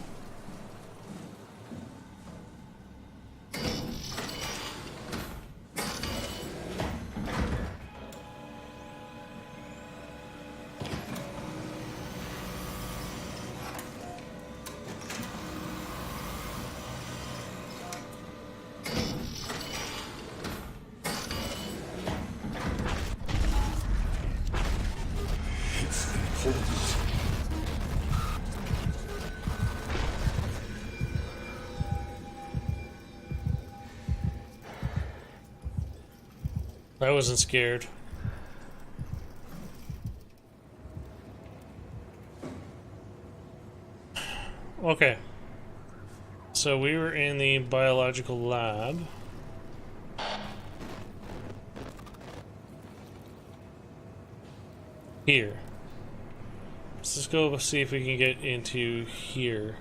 I wasn't scared. Okay. So we were in the biological lab. Here. Let's just go see if we can get into here.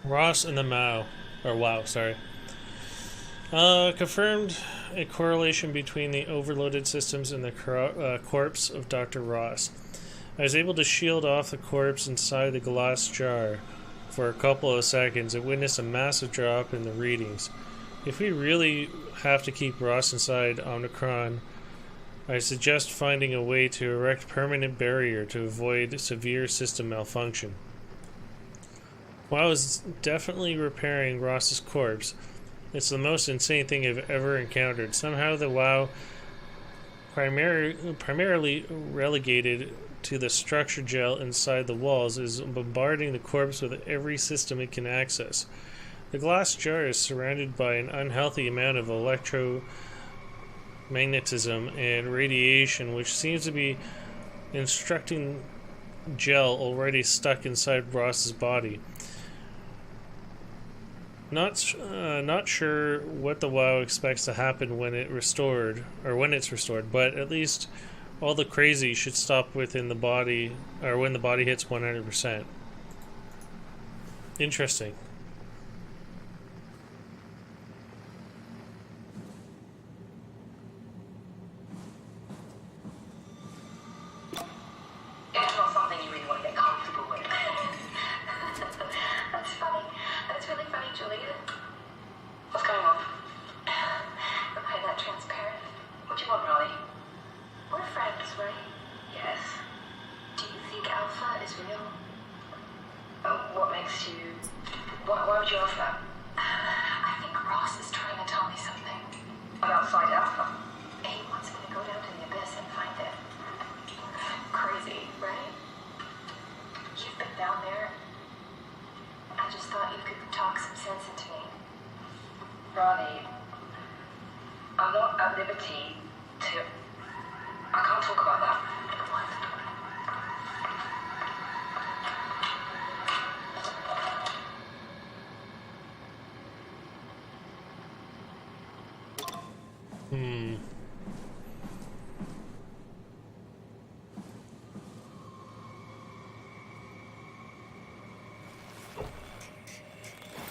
Ross and the Mao. Or Wow, sorry. Confirmed a correlation between the overloaded systems and the corpse of Dr. Ross. I was able to shield off the corpse inside the glass jar for a couple of seconds and witnessed a massive drop in the readings. If we really have to keep Ross inside Omicron, I suggest finding a way to erect permanent barrier to avoid severe system malfunction. While I was definitely repairing Ross's corpse, it's the most insane thing I've ever encountered. Somehow the WoW, primarily relegated to the structure gel inside the walls, is bombarding the corpse with every system it can access. The glass jar is surrounded by an unhealthy amount of electromagnetism and radiation, which seems to be instructing gel already stuck inside Ross's body. Not sure what the WoW expects to happen when it's restored, but at least all the crazy should stop within the body, or when the body hits 100%. Interesting. It's not something you really want to get comfortable with. That's funny. That's really funny, Julia. What's going on? Am I that transparent? What do you want, Rolly? We're friends, right? Yes. Do you think Alpha is real? What makes you... Why would you ask that? I think Ross is trying to tell me something. About Side Alpha? He wants me to go down to the abyss and find it. Crazy, right? You've been down there. I just thought you could talk some sense into me. Ronnie, I'm not at liberty to... I can't talk about that.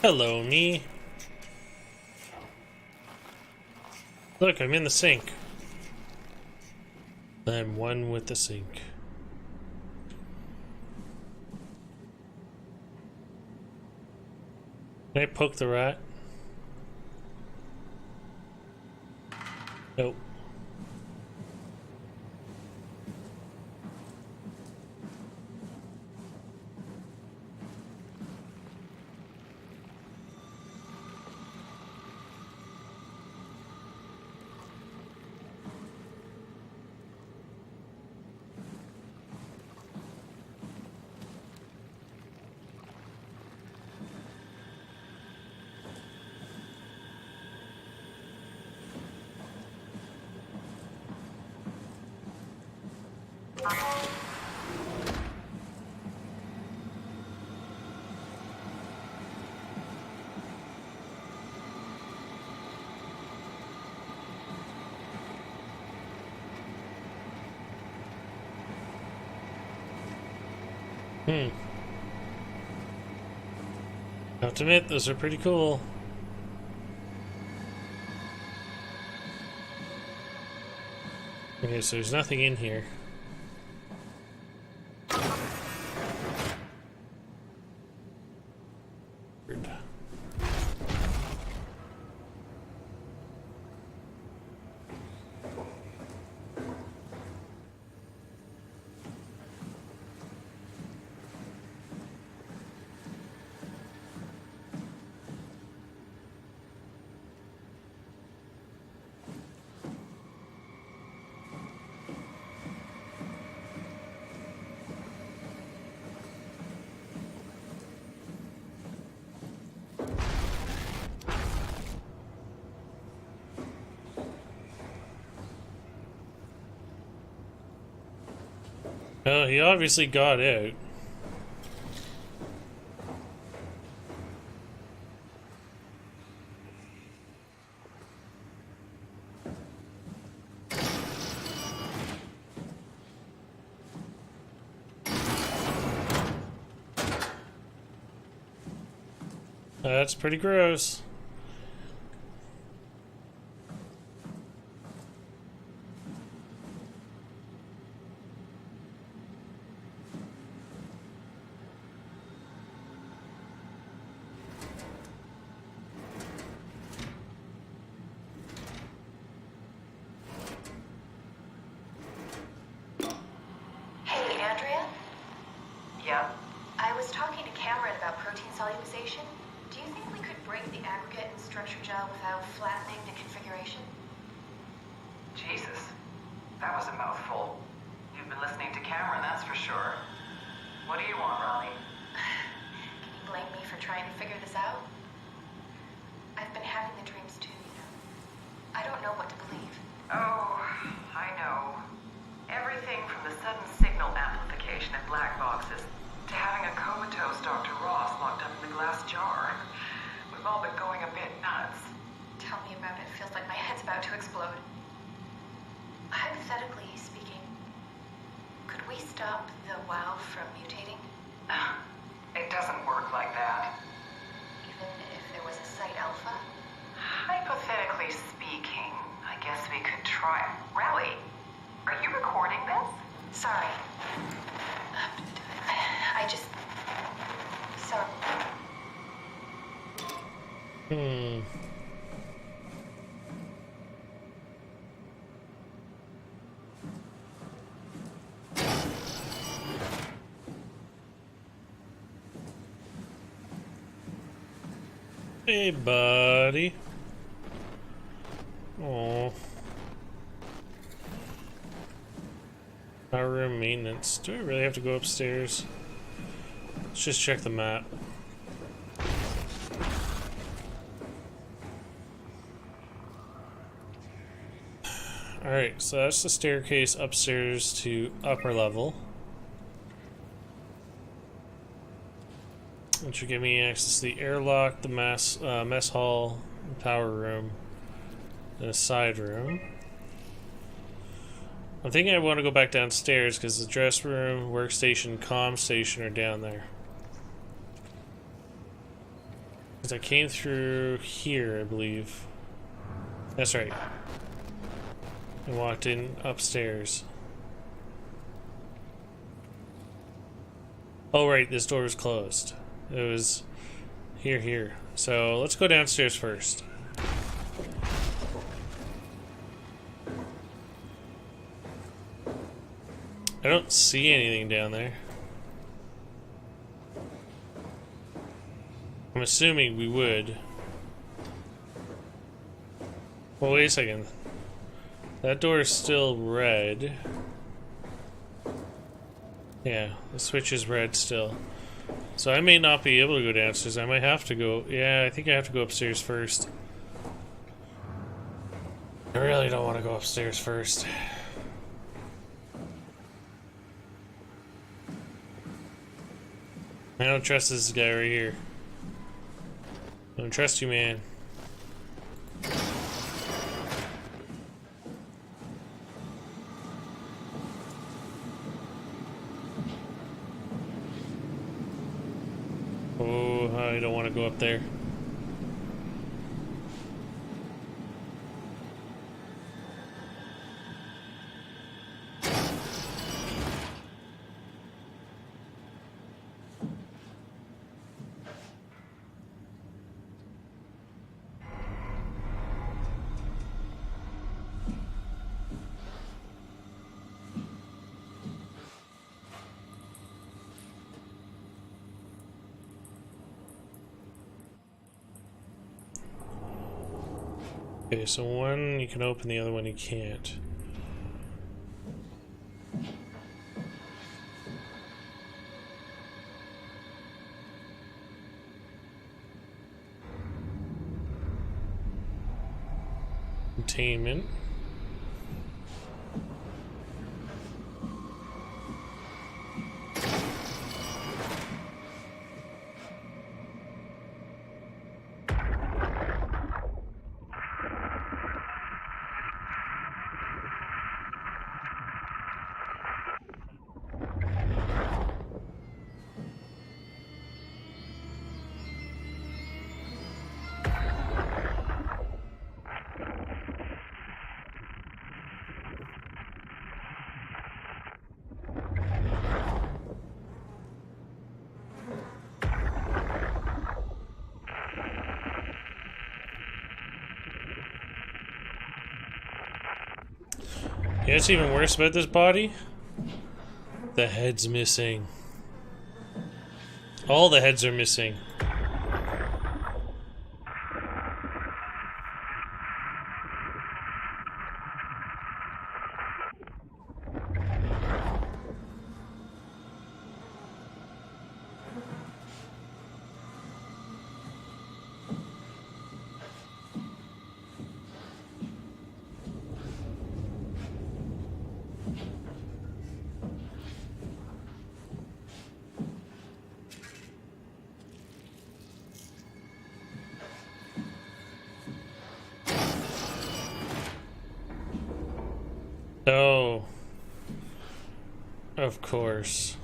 Hello, me. Look, I'm in the sink. I'm one with the sink. Can I poke the rat? Nope. Have to admit, those are pretty cool. Okay, so there's nothing in here. Weird. Oh, he obviously got out. That's pretty gross. Hey, Andrea? Yeah? I was talking to Cameron about protein solubilization. Do you think we could break the aggregate and structure gel without flattening the configuration? Jesus, that was a mouthful. You've been listening to Cameron, that's for sure. What do you want, Ronnie? Can you blame me for trying to figure this out? I've been having the dreams too, you know. I don't know what to believe. Oh, I know. Everything from the sudden signal amplification in black boxes to having a comatose Dr. Ross locked up in the glass jar. We've all been going a bit nuts. Tell me about it. Feels like my head's about to explode. Hypothetically speaking, could we stop the WoW from mutating? It doesn't work like that. Even if there was a site alpha? Hypothetically speaking, I guess we could try. Rally, are you recording this? Sorry. I just... Sorry. Hey, buddy. Oh. Power room maintenance. Do I really have to go upstairs? Let's just check the map. Alright, so that's the staircase upstairs to upper level. Which will give me access to the airlock, the mess hall, the power room, and a side room. I'm thinking I want to go back downstairs because the dress room, workstation, comm station are down there. Because I came through here, I believe. That's right. And walked in upstairs. Oh right, this door was closed. It was here. So let's go downstairs first. I don't see anything down there. I'm assuming we would. Well, wait a second. That door is still red. Yeah, the switch is red still. So I may not be able to go downstairs. I might have to go... Yeah, I think I have to go upstairs first. I really don't want to go upstairs first. I don't trust this guy right here. I don't trust you, man. Oh, I don't want to go up there. Okay, so one you can open, the other one you can't. Containment. Yeah, it's even worse about this body. The head's missing. All the heads are missing. Oh. Of course.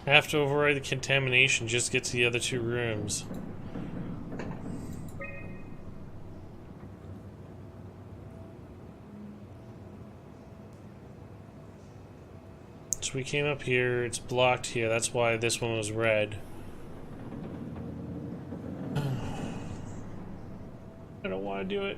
I have to override the contamination just to get to the other two rooms. So we came up here, it's blocked here, that's why this one was red. I don't want to do it.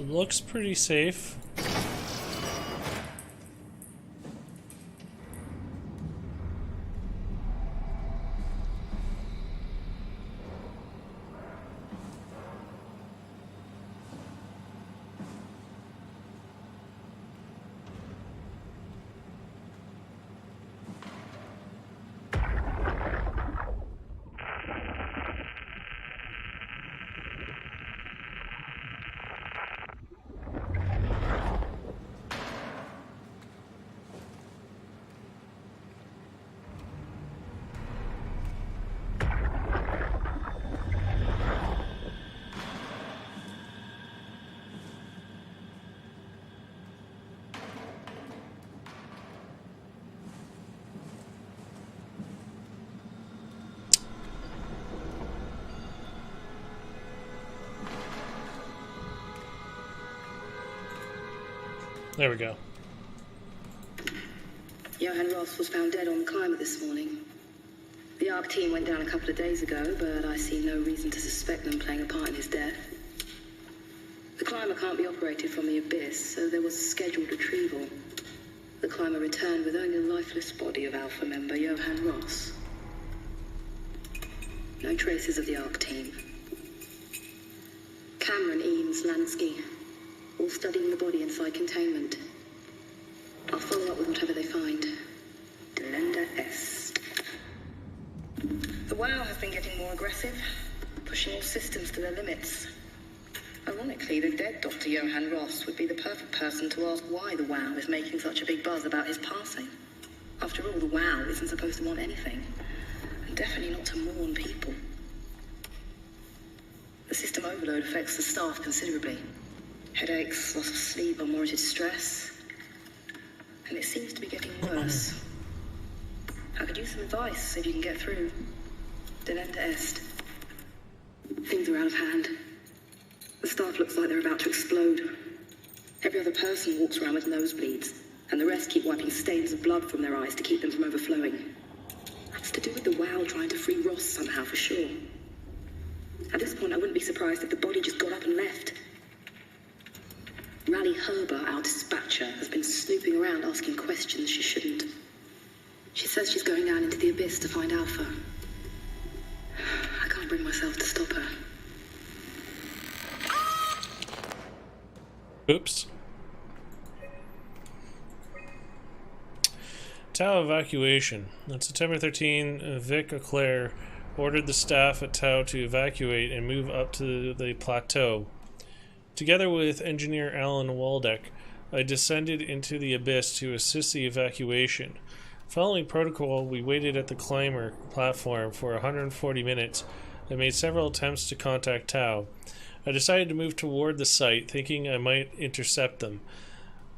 Looks pretty safe. There we go. Johann Ross was found dead on the climber this morning. The ARC team went down a couple of days ago, but I see no reason to suspect them playing a part in his death. The climber can't be operated from the abyss, so there was a scheduled retrieval. The climber returned with only the lifeless body of Alpha member Johann Ross. No traces of the ARC team. Cameron, Eames, Lansky, all studying the body inside containment. I'll follow up with whatever they find. Delenda S. The WOW has been getting more aggressive, pushing all systems to their limits. Ironically, the dead Dr. Johann Ross would be the perfect person to ask why the WOW is making such a big buzz about his passing. After all, the WOW isn't supposed to want anything, and definitely not to mourn people. The system overload affects the staff considerably. Headaches, loss of sleep, unwarranted stress. And it seems to be getting worse. I could use some advice if you can get through. Delenda Est. Things are out of hand. The staff looks like they're about to explode. Every other person walks around with nosebleeds, and the rest keep wiping stains of blood from their eyes to keep them from overflowing. That's to do with the WOW trying to free Ross somehow, for sure. At this point, I wouldn't be surprised if the body just got up and left. Rally Herber, our dispatcher, has been snooping around asking questions she shouldn't. She says she's going down into the abyss to find Alpha. I can't bring myself to stop her. Oops. Tau evacuation. On September 13, Vic Auclair ordered the staff at Tau to evacuate and move up to the plateau. Together with engineer Alan Waldeck, I descended into the abyss to assist the evacuation. Following protocol, we waited at the climber platform for 140 minutes and made several attempts to contact Tau. I decided to move toward the site, thinking I might intercept them.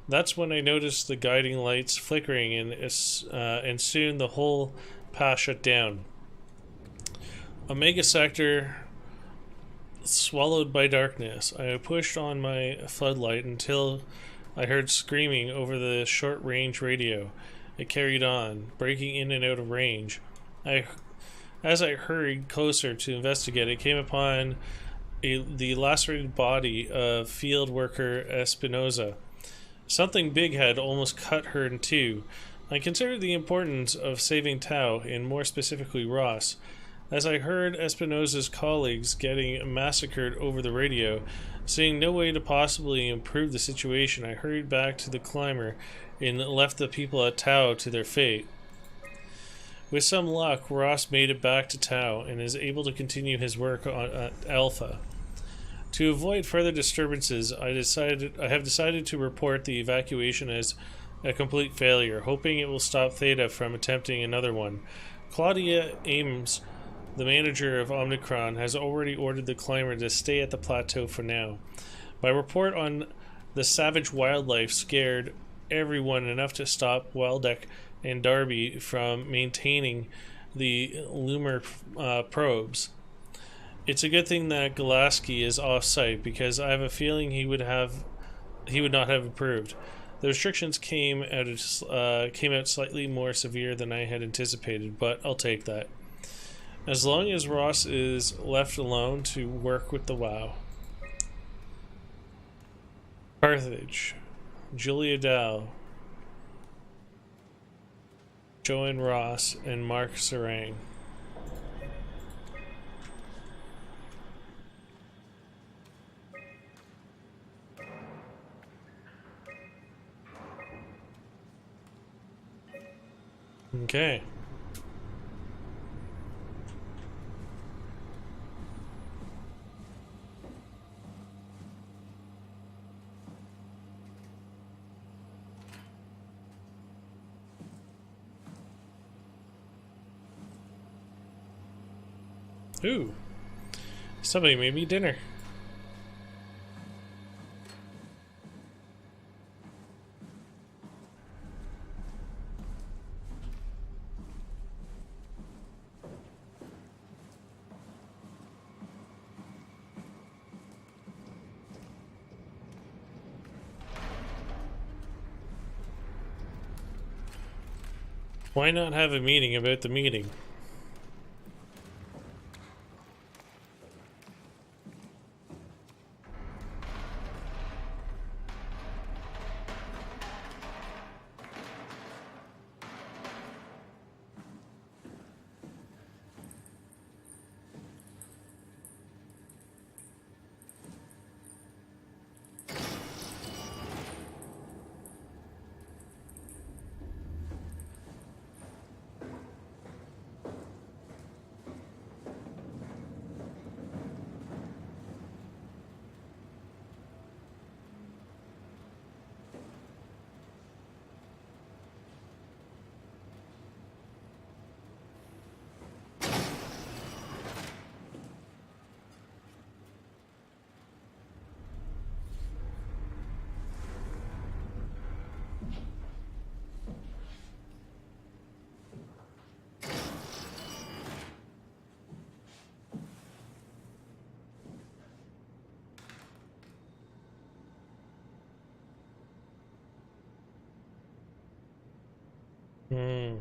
That's when I noticed the guiding lights flickering, and soon the whole path shut down. Omega Sector swallowed by darkness. I pushed on my floodlight until I heard screaming over the short-range radio. It carried on, breaking in and out of range. As I hurried closer to investigate, I came upon the lacerated body of field worker Espinoza. Something big had almost cut her in two. I considered the importance of saving Tau, and more specifically Ross. As I heard Espinosa's colleagues getting massacred over the radio, seeing no way to possibly improve the situation, I hurried back to the climber and left the people at Tau to their fate. With some luck, Ross made it back to Tau and is able to continue his work on Alpha. To avoid further disturbances, I have decided to report the evacuation as a complete failure, hoping it will stop Theta from attempting another one. Claudia Ames, the manager of Omicron, has already ordered the climber to stay at the plateau for now. My report on the savage wildlife scared everyone enough to stop Waldeck and Darby from maintaining the Lumer probes. It's a good thing that Gulaski is off-site, because I have a feeling he would not have approved. The restrictions came out slightly more severe than I had anticipated, but I'll take that. As long as Ross is left alone to work with the WoW. Carthage. Julia Dow. Joanne Ross and Mark Serang. Okay. Ooh. Somebody made me dinner. Why not have a meeting about the meeting? Hmm.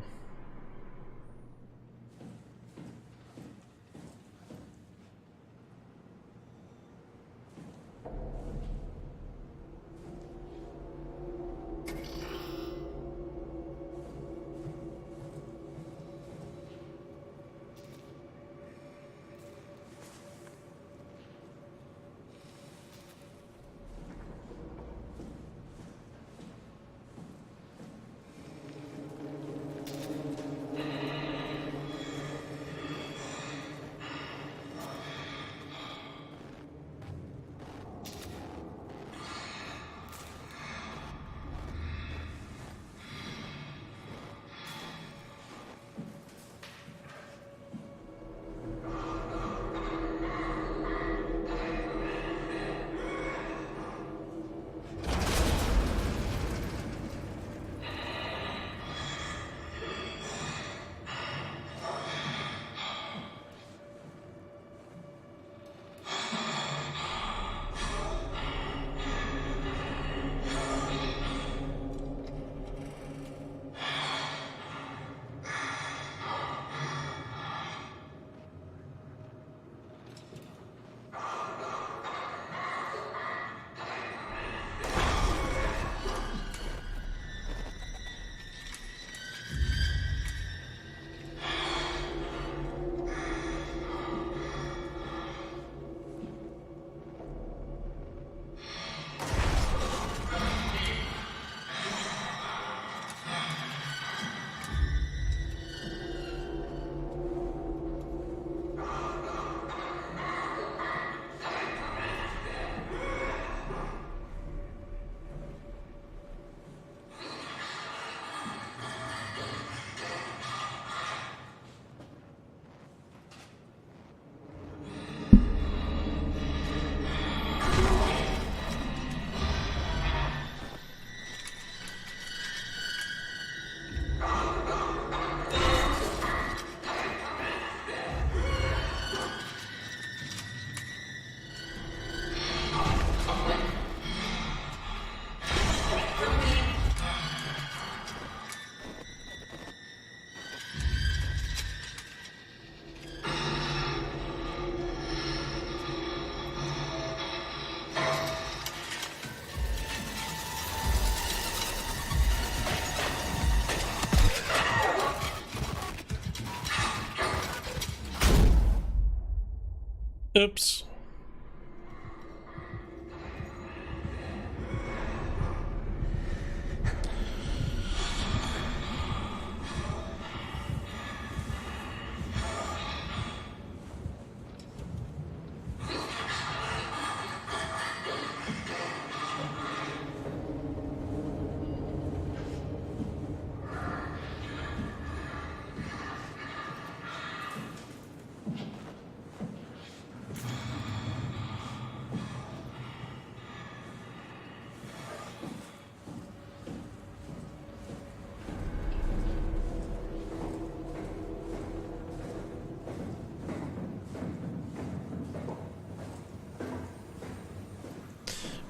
Oops.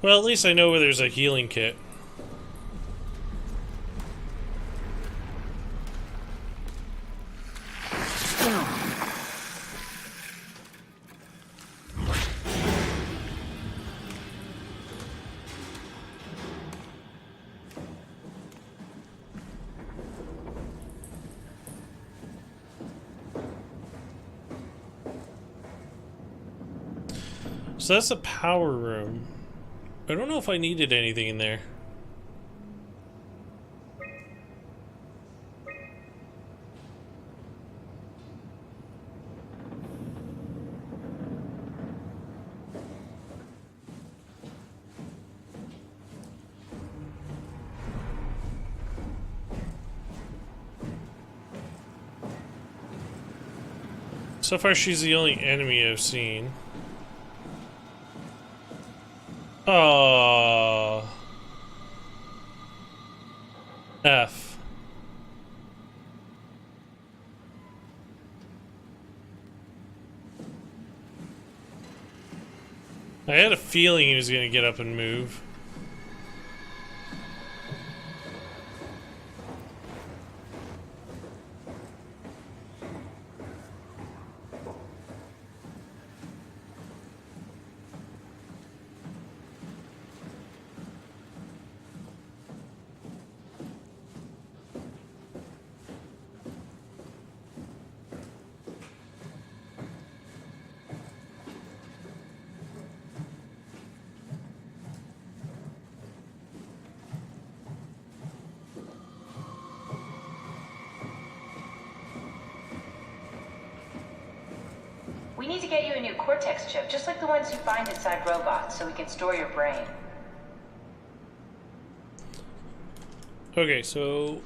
Well, at least I know where there's a healing kit. So that's a power room. I don't know if I needed anything in there. So far, she's the only enemy I've seen. Oh. F. I had a feeling he was going to get up and move. We need to get you a new Cortex chip, just like the ones you find inside robots, so we can store your brain. Okay, so...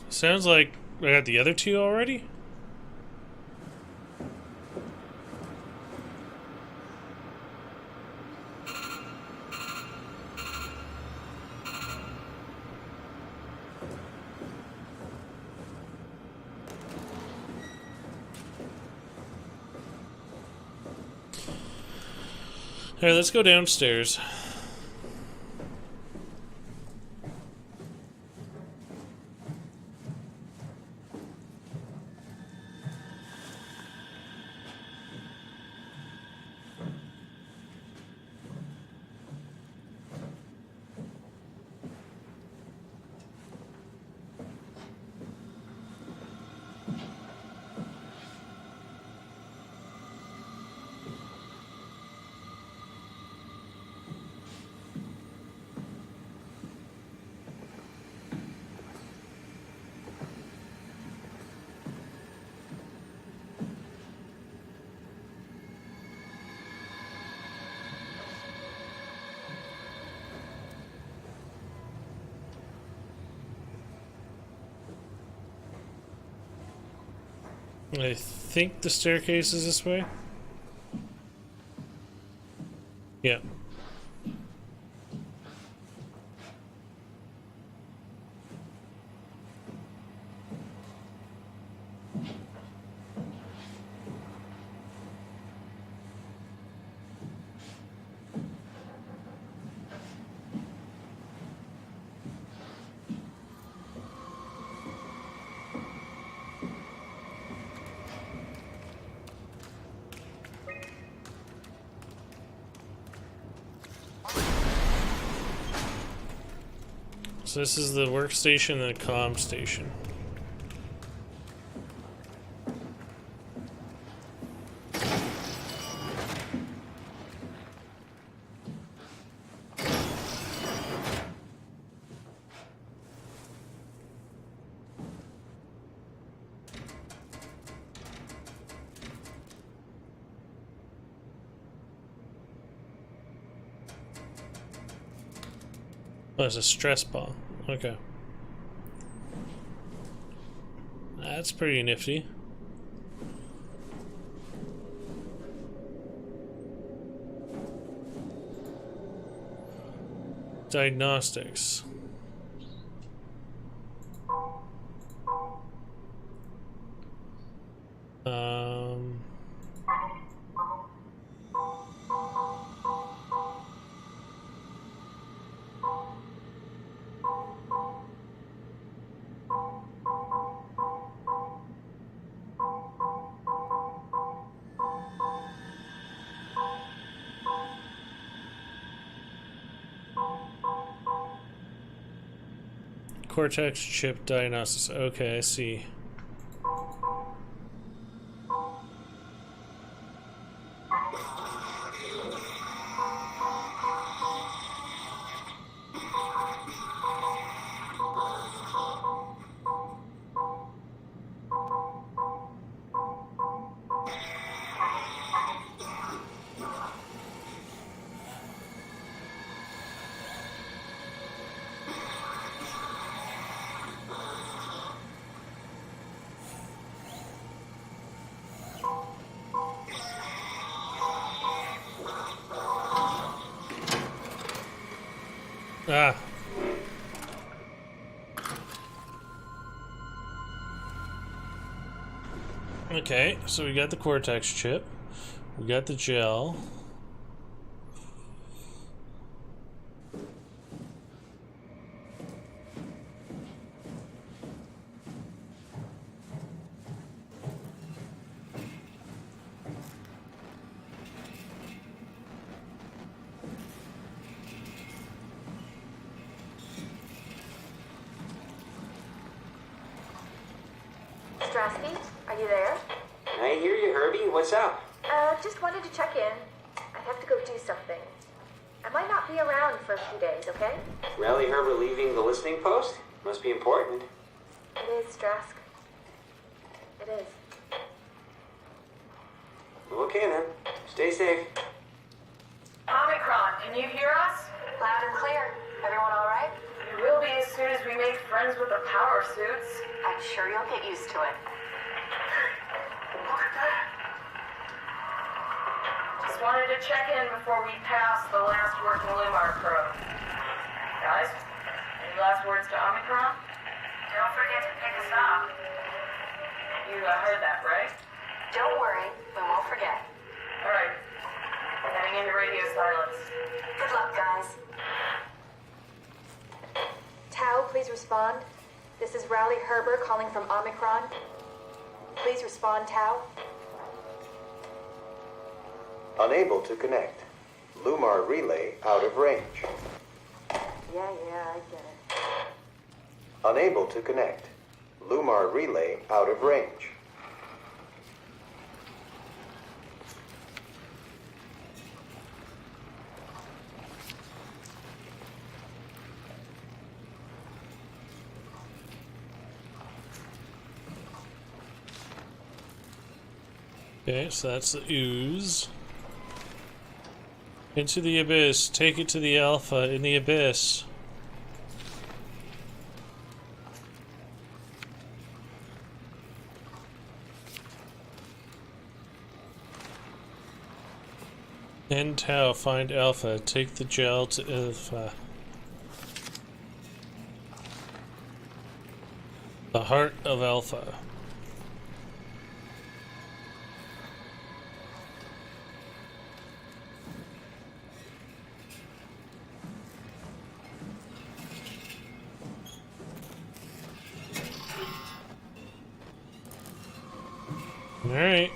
sounds like I got the other two already? Alright, let's go downstairs. I think the staircase is this way. Yeah. So this is the workstation and the comm station. Oh, it's a stress ball. Okay. That's pretty nifty. Diagnostics. Cortex chip diagnosis. Okay, I see. Ah. Okay, so we got the cortex chip. We got the gel. Strasky, are you there? I hear you, Herbie. What's up? Just wanted to check in. I have to go do something. I might not be around for a few days, okay? Rally Herbert leaving the listening post? Must be important. It is, Strask. It is. Okay then. Stay safe. Omicron, can you hear us? Loud and clear. Everyone all right? We will be as soon as we make friends with the power suits. I'm sure you'll get used to it. Look at that. Just wanted to check in before we pass the last working Lumar probe. Guys, any last words to Omicron? Don't forget to pick us up. You heard that, right? Don't worry, we won't forget. All right. Heading into radio silence. Good luck, guys. Tau, please respond. This is Rowley Herber calling from Omicron. Please respond, Tau. Unable to connect. Lumar relay out of range. Yeah, I get it. Unable to connect. Lumar relay out of range. Okay, so that's the ooze. Into the abyss. Take it to the alpha in the abyss. End Tau, find alpha. Take the gel to alpha. The heart of alpha. Alright.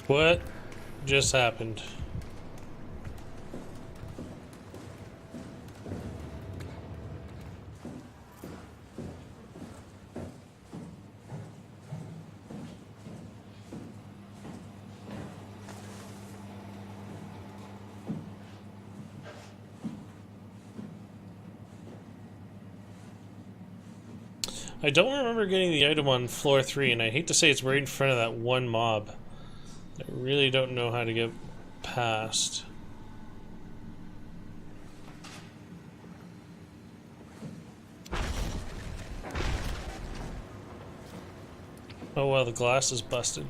What just happened? I don't remember getting the item on floor 3, and I hate to say it's right in front of that one mob. I really don't know how to get past. Oh well, the glass is busted.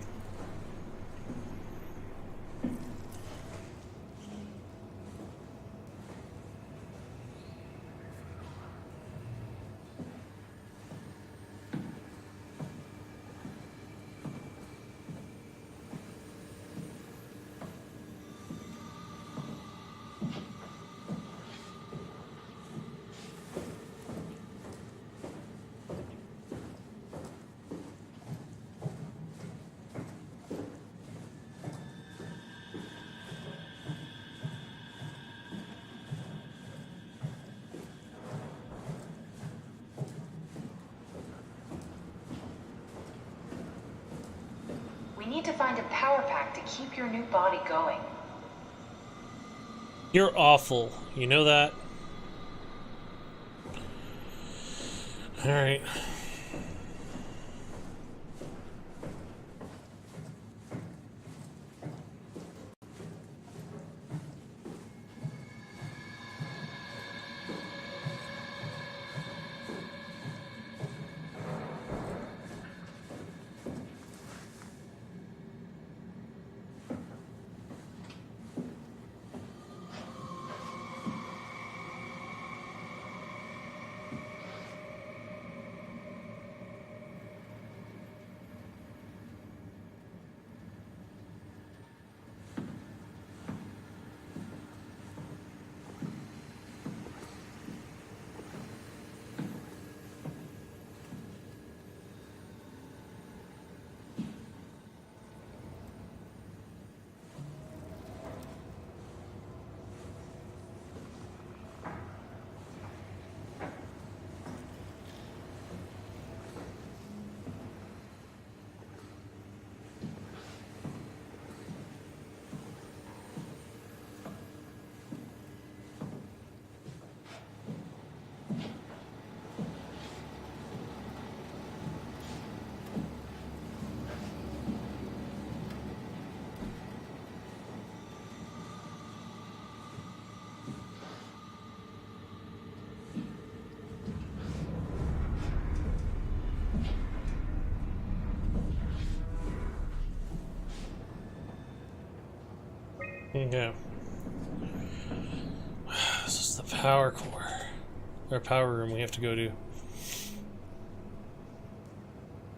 We need to find a power pack to keep your new body going. You're awful. You know that? Alright. Okay. This is the power core. Or power room we have to go to.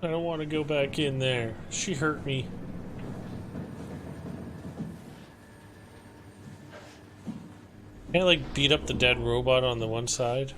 I don't want to go back in there. She hurt me. Can't I, like, beat up the dead robot on the one side?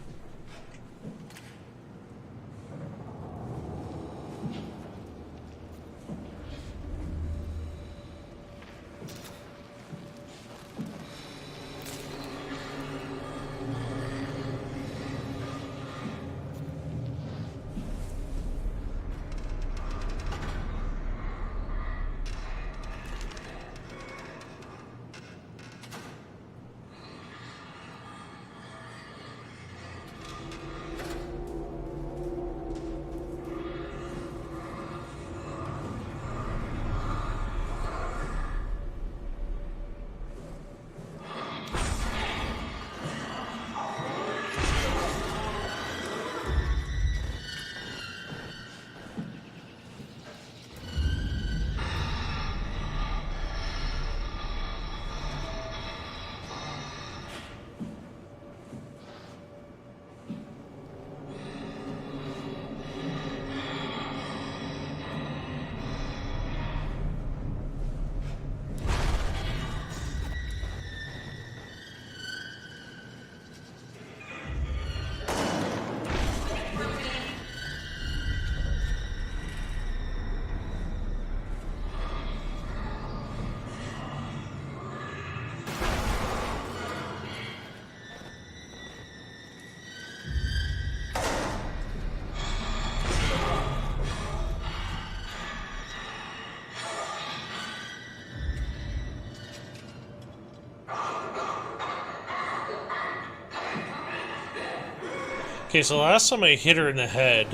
Okay, so last time I hit her in the head,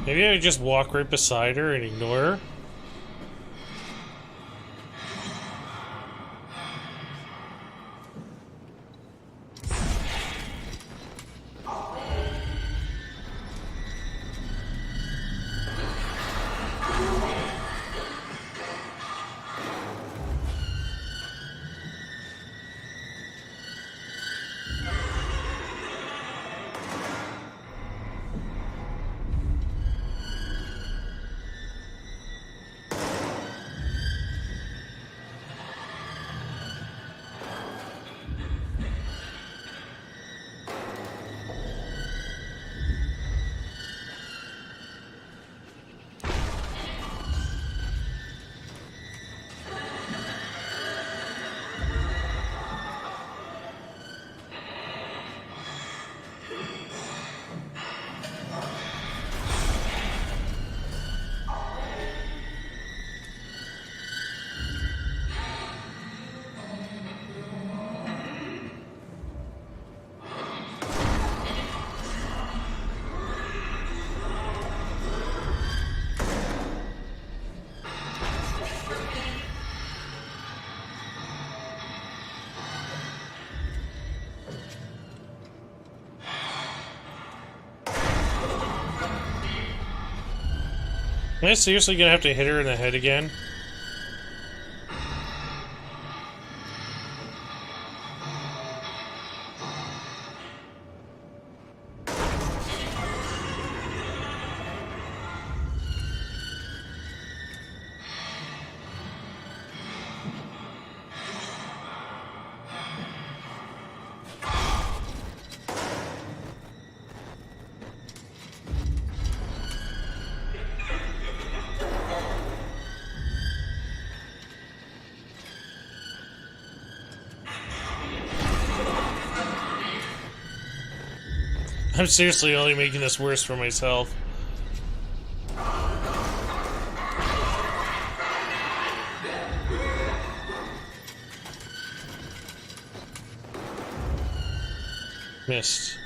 Maybe I just walk right beside her and ignore her? Am I seriously gonna have to hit her in the head again? I'm seriously only making this worse for myself. Missed.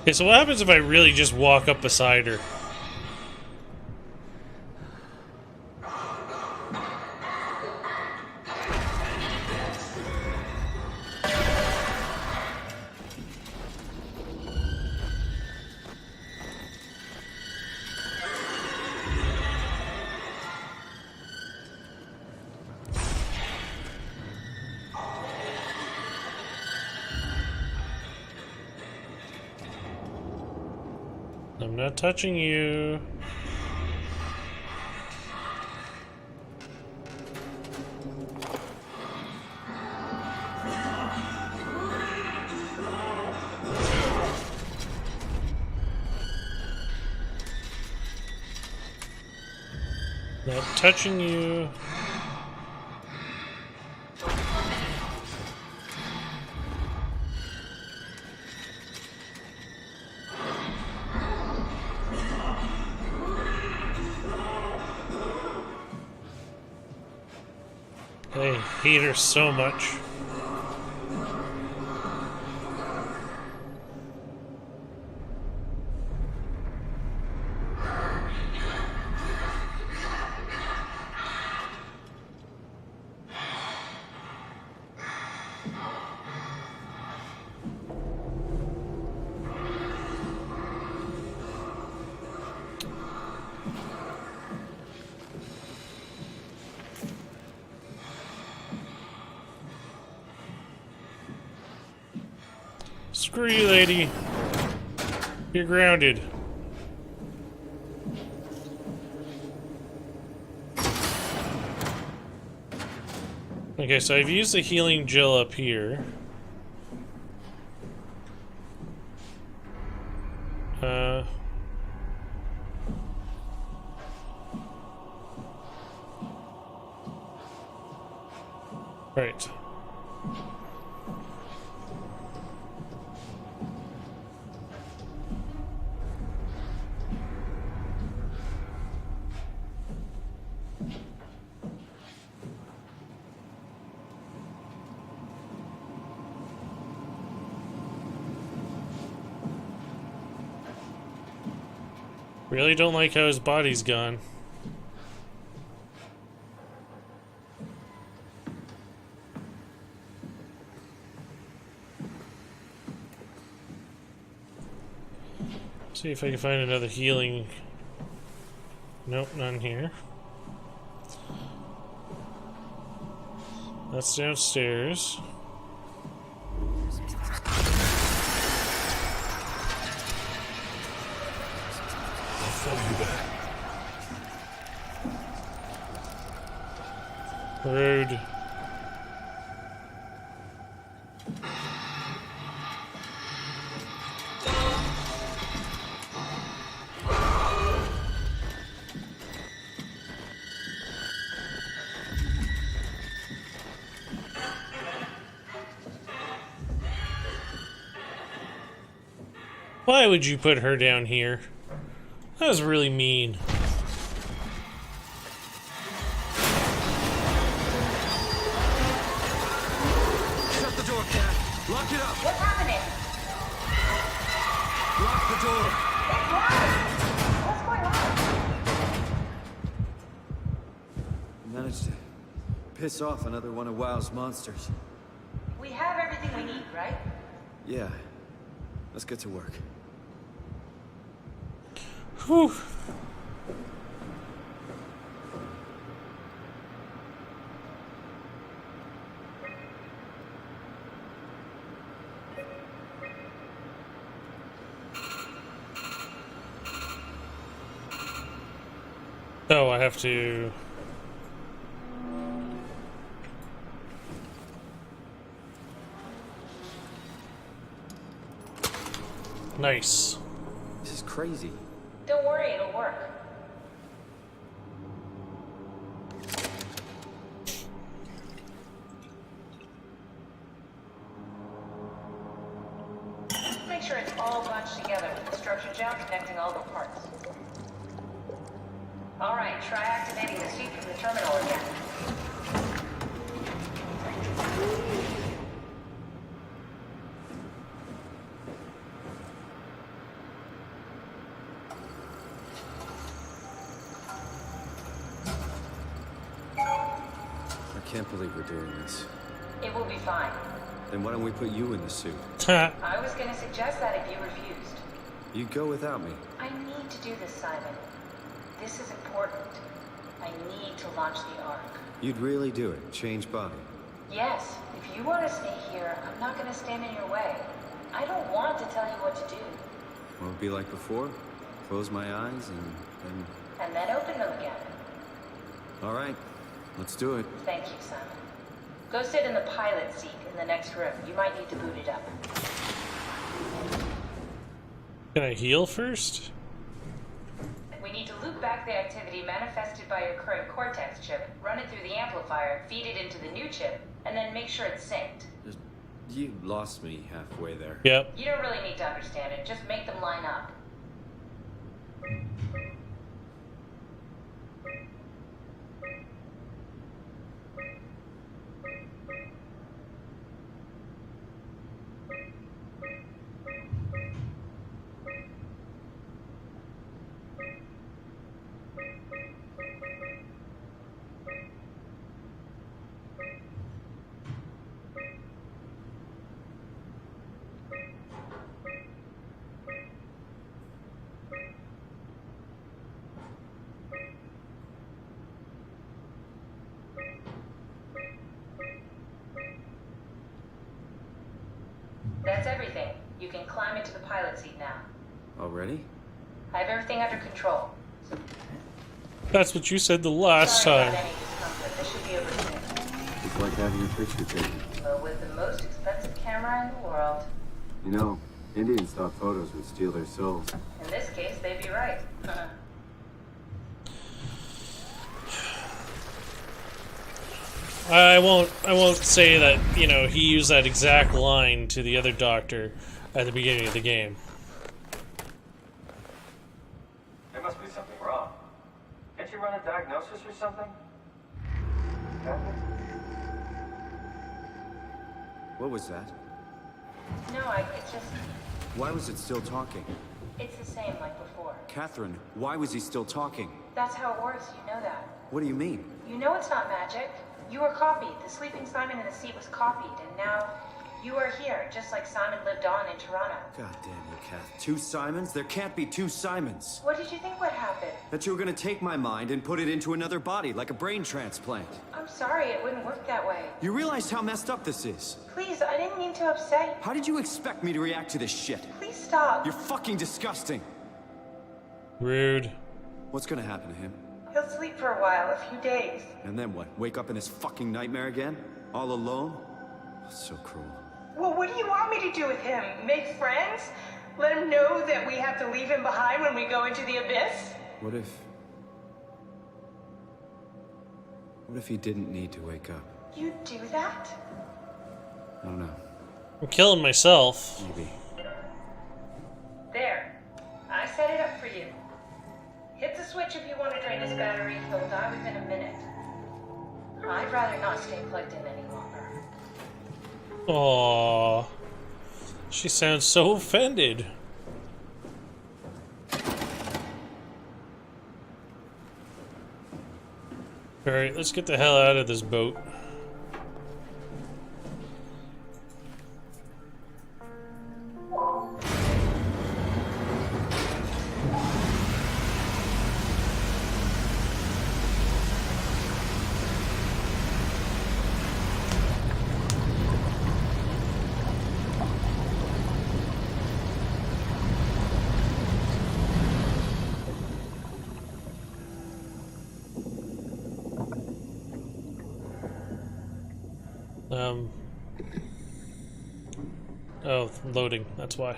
Okay, so what happens if I really just walk up beside her? I'm not touching you. Not touching you. I hate her so much. Screw you, lady. You're grounded. Okay, so I've used the healing gel up here. Right. Really don't like how his body's gone. See if I can find another healing. Nope, none here. That's downstairs. Rude. Why would you put her down here? That was really mean. Shut the door, Cat. Lock it up. What's happening? Lock the door. It's locked. What's going on? Managed to piss off another one of WoW's monsters. We have everything we need, right? Yeah. Let's get to work. Whew. Oh, I have to... Nice. This is crazy. Don't worry, it'll work. Make sure it's all bunched together with the structure gel connecting all the parts. Alright, try activating the suit from the terminal again. I can't believe we're doing this. It will be fine. Then why don't we put you in the suit? I was gonna suggest that if you refused. You go without me. I need to do this, Simon. This is important. I need to launch the Ark. You'd really do it? Change body? Yes, if you want to stay here, I'm not going to stand in your way. I don't want to tell you what to do. Won't it be like before? Close my eyes and then... And then open them again. All right, let's do it. Thank you, Simon. Go sit in the pilot seat in the next room. You might need to boot it up. Can I heal first? We need to loop back the activity manifested by your current Cortex chip, run it through the amplifier, feed it into the new chip, and then make sure it's synced. You lost me halfway there. Yep. You don't really need to understand it. Just make them line up. That's everything. You can climb into the pilot seat now. Already? I have everything under control. That's what you said the last Sorry time. about any discomfort. This should be over soon. It's like having a picture taken. But with the most expensive camera in the world. You know, Indians thought photos would steal their souls. In this case, they'd be right. I won't say that, you know, he used that exact line to the other doctor at the beginning of the game. There must be something wrong. Can't you run a diagnosis or something? What was that? No, it's just... Why was it still talking? It's the same like before. Catherine, why was he still talking? That's how it works, you know that. What do you mean? You know it's not magic. You were copied. The sleeping Simon in the seat was copied, and now you are here, just like Simon lived on in Toronto. God damn you, Kath. 2 Simons? There can't be 2 Simons. What did you think would happen? That you were gonna take my mind and put it into another body, like a brain transplant. I'm sorry, it wouldn't work that way. You realize how messed up this is? Please, I didn't mean to upset you. How did you expect me to react to this shit? Please stop. You're fucking disgusting. Rude. What's gonna happen to him? He'll sleep for a while, a few days. And then what? Wake up in this fucking nightmare again? All alone? So cruel. Well, what do you want me to do with him? Make friends? Let him know that we have to leave him behind when we go into the abyss? What if he didn't need to wake up? You'd do that? I don't know. I'm killing myself. Maybe. There. I set it up for you. Hit the switch if you want to drain his battery. He'll die within a minute. I'd rather not stay plugged in any longer. Aww. She sounds so offended. Alright, let's get the hell out of this boat. Oh, loading, that's why.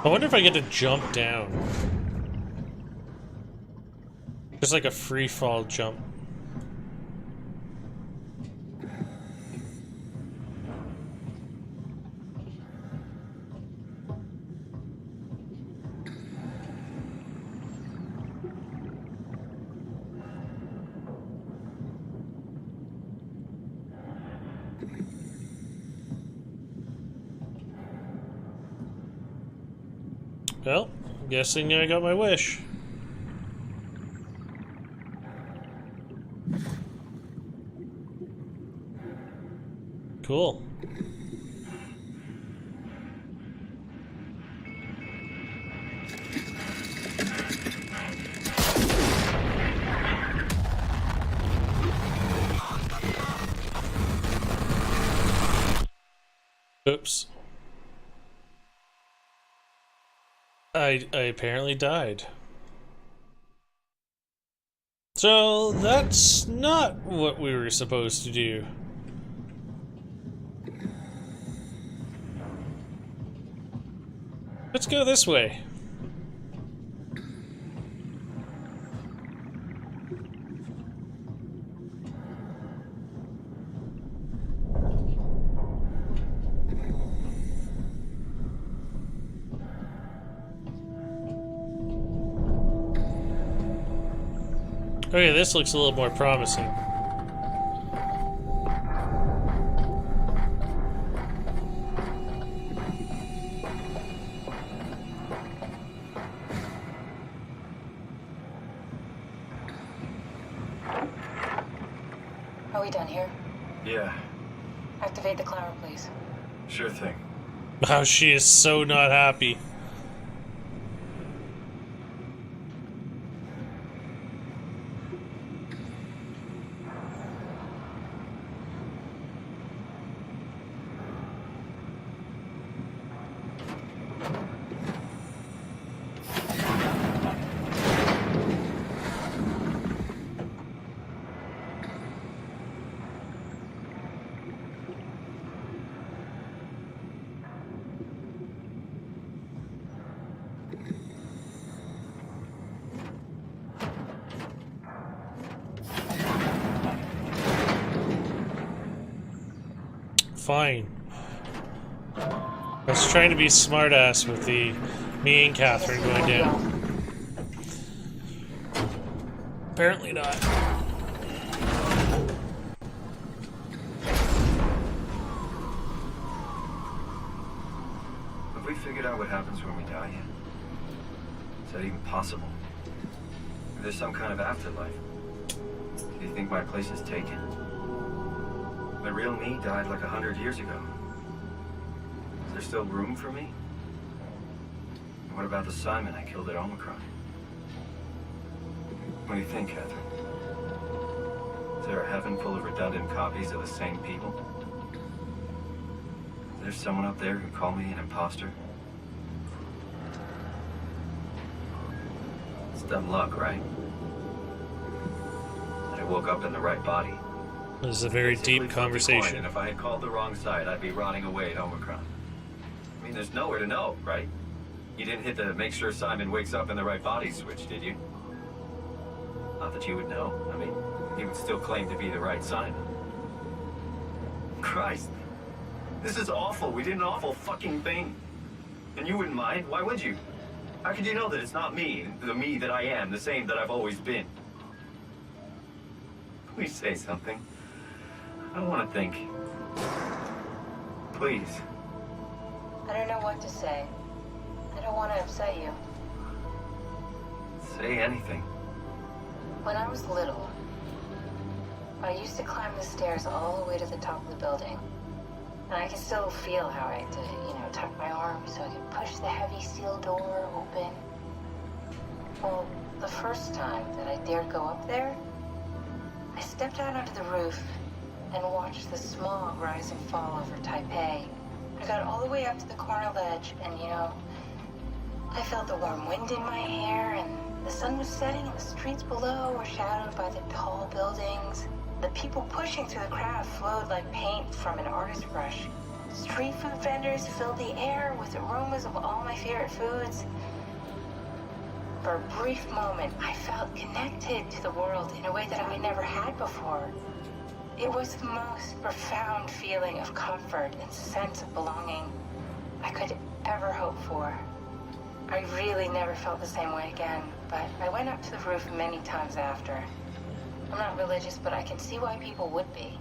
I wonder if I get to jump down. Just like a free fall jump. Well, I'm guessing I got my wish. Cool. Oops. I apparently died. So that's not what we were supposed to do. Let's go this way. Okay, this looks a little more promising. Are we done here? Yeah, Activate the clamor, please. sure thing. Wow, she is so not happy. fine. I was trying to be smartass with me and Catherine going down. Apparently not. Have we figured out what happens when we die yet? Is that even possible? If there's some kind of afterlife, do you think my place is taken? The real me died like 100 years ago. Is there still room for me? And what about the Simon I killed at Omicron? What do you think, Catherine? Is there a heaven full of redundant copies of the same people? Is there someone up there who called me an imposter? It's dumb luck, right? I woke up in the right body. This is a very deep conversation. And if I had called the wrong side, I'd be rotting away at Omicron. I mean, there's nowhere to know, right? You didn't hit the make sure Simon wakes up in the right body switch, did you? Not that you would know. I mean, he would still claim to be the right Simon. Christ. This is awful. We did an awful fucking thing. And you wouldn't mind? Why would you? How could you know that it's not me, the me that I am, the same that I've always been? Please say something. I don't want to think. Please. I don't know what to say. I don't want to upset you. Say anything. When I was little, I used to climb the stairs all the way to the top of the building. And I can still feel how I had to, tuck my arm so I could push the heavy steel door open. Well, the first time that I dared go up there, I stepped out onto the roof and watched the smog rise and fall over Taipei. I got all the way up to the corner ledge and, I felt the warm wind in my hair and the sun was setting and the streets below were shadowed by the tall buildings. The people pushing through the crowd flowed like paint from an artist's brush. Street food vendors filled the air with aromas of all my favorite foods. For a brief moment, I felt connected to the world in a way that I never had before. It was the most profound feeling of comfort and sense of belonging I could ever hope for. I really never felt the same way again, but I went up to the roof many times after. I'm not religious, but I can see why people would be.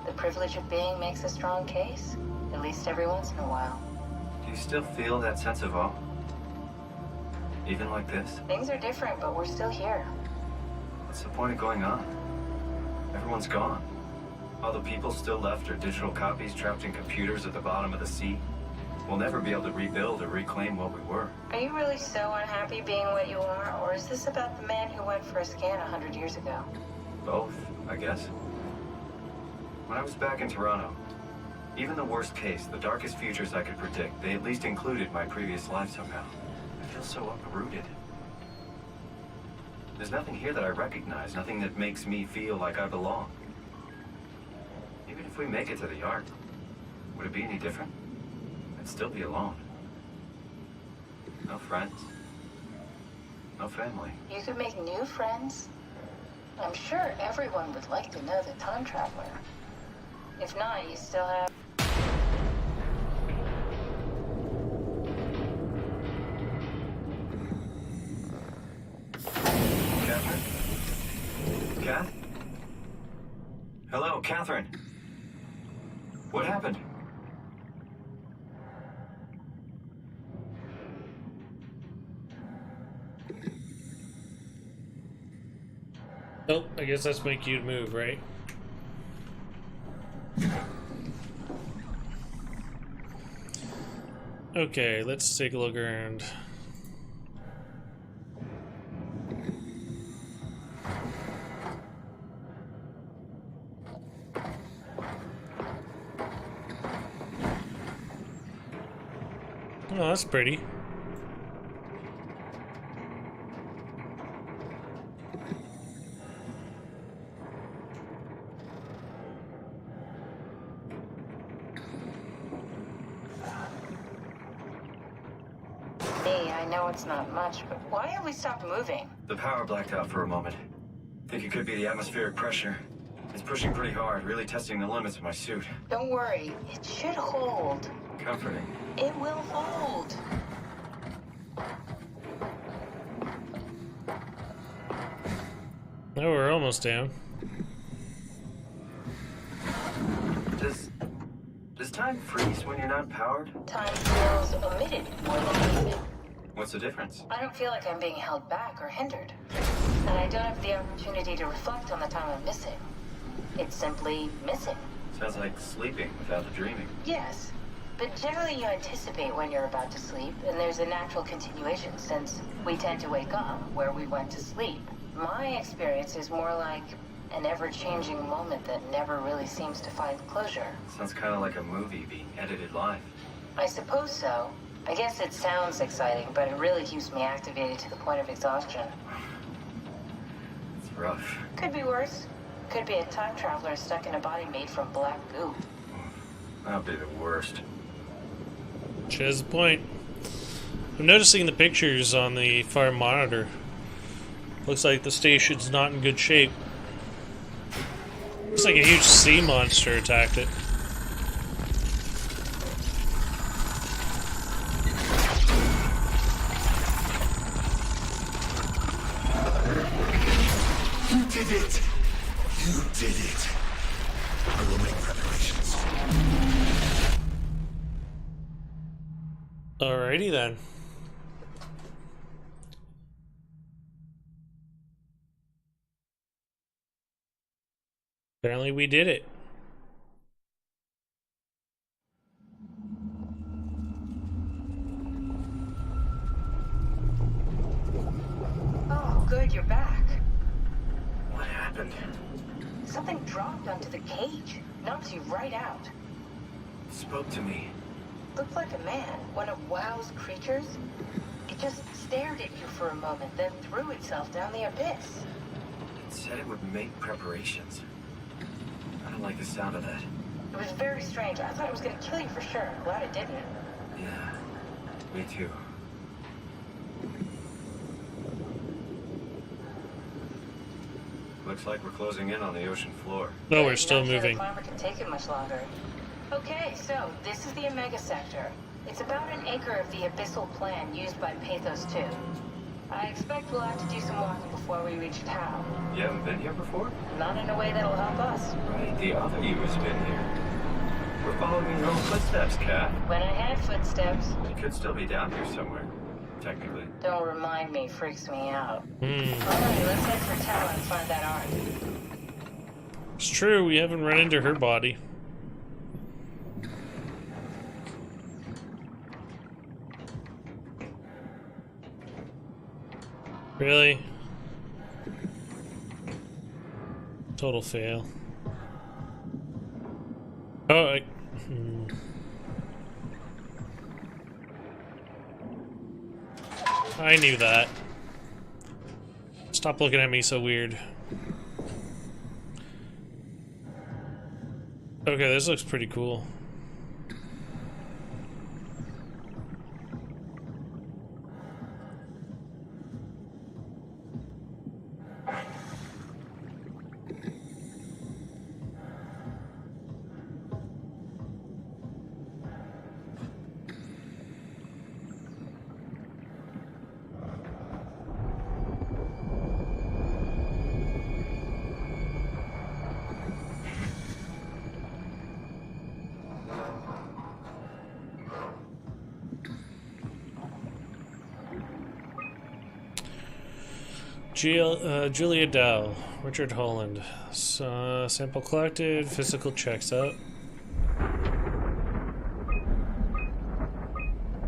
The privilege of being makes a strong case, at least every once in a while. Do you still feel that sense of awe? Even like this? Things are different, but we're still here. What's the point of going on? Everyone's gone. All the people still left are digital copies trapped in computers at the bottom of the sea. We'll never be able to rebuild or reclaim what we were. Are you really so unhappy being what you are, or is this about the man who went for a scan 100 years ago? Both, I guess. When I was back in Toronto, even the worst case, the darkest futures I could predict, they at least included my previous life somehow. I feel so uprooted. There's nothing here that I recognize, nothing that makes me feel like I belong. Even if we make it to the Ark, would it be any different? I'd still be alone. No friends. No family. You could make new friends. I'm sure everyone would like to know the time traveler. If not, you still have... Catherine? Kath? Hello, Catherine. What happened? Oh, I guess that's my cue to move, right? Okay, let's take a look around. Oh, that's pretty. I know it's not much, but why have we stopped moving? The power blacked out for a moment. Think it could be the atmospheric pressure. It's pushing pretty hard, really testing the limits of my suit. Don't worry, it should hold. Comforting. It will hold. No, we're almost down. Does time freeze when you're not powered? Time feels omitted more than anything. What's the difference? I don't feel like I'm being held back or hindered. And I don't have the opportunity to reflect on the time I'm missing. It's simply missing. Sounds like sleeping without the dreaming. Yes. But generally you anticipate when you're about to sleep, and there's a natural continuation since we tend to wake up where we went to sleep. My experience is more like an ever-changing moment that never really seems to find closure. Sounds kind of like a movie being edited live. I suppose so. I guess it sounds exciting, but it really keeps me activated to the point of exhaustion. It's rough. Could be worse. Could be a time traveler stuck in a body made from black goo. That would be the worst. She has a point. I'm noticing the pictures on the far monitor. Looks like the station's not in good shape. Looks like a huge sea monster attacked it. You did it! You did it! I will make preparations. Alrighty then. Apparently we did it. Oh, good, you're back. What happened? Something dropped onto the cage. Knocks you right out. It spoke to me. Looked like a man, one of WoW's creatures. It just stared at you for a moment, then threw itself down the abyss. It said it would make preparations. I don't like the sound of that. It was very strange. I thought it was going to kill you for sure. I'm glad it didn't. Yeah, me too. Looks like we're closing in on the ocean floor. No, we're still Not sure moving. the climber can take it much longer. Okay, so this is the Omega Sector. It's about an acre of the abyssal plan used by Pathos 2. I expect we'll have to do some walking before we reach town. You haven't been here before? Not in a way that'll help us. Right, the other you has been here. We're following your own footsteps, Kat. When I had footsteps. You could still be down here somewhere, technically. Don't remind me, freaks me out. Hmm. Alright, let's head for town and find that ark. It's true, we haven't run into her body. Really? Total fail. Oh, I knew that. Stop looking at me so weird. Okay, this looks pretty cool. Julia Dell, Richard Holland. Sample collected, physical checks out.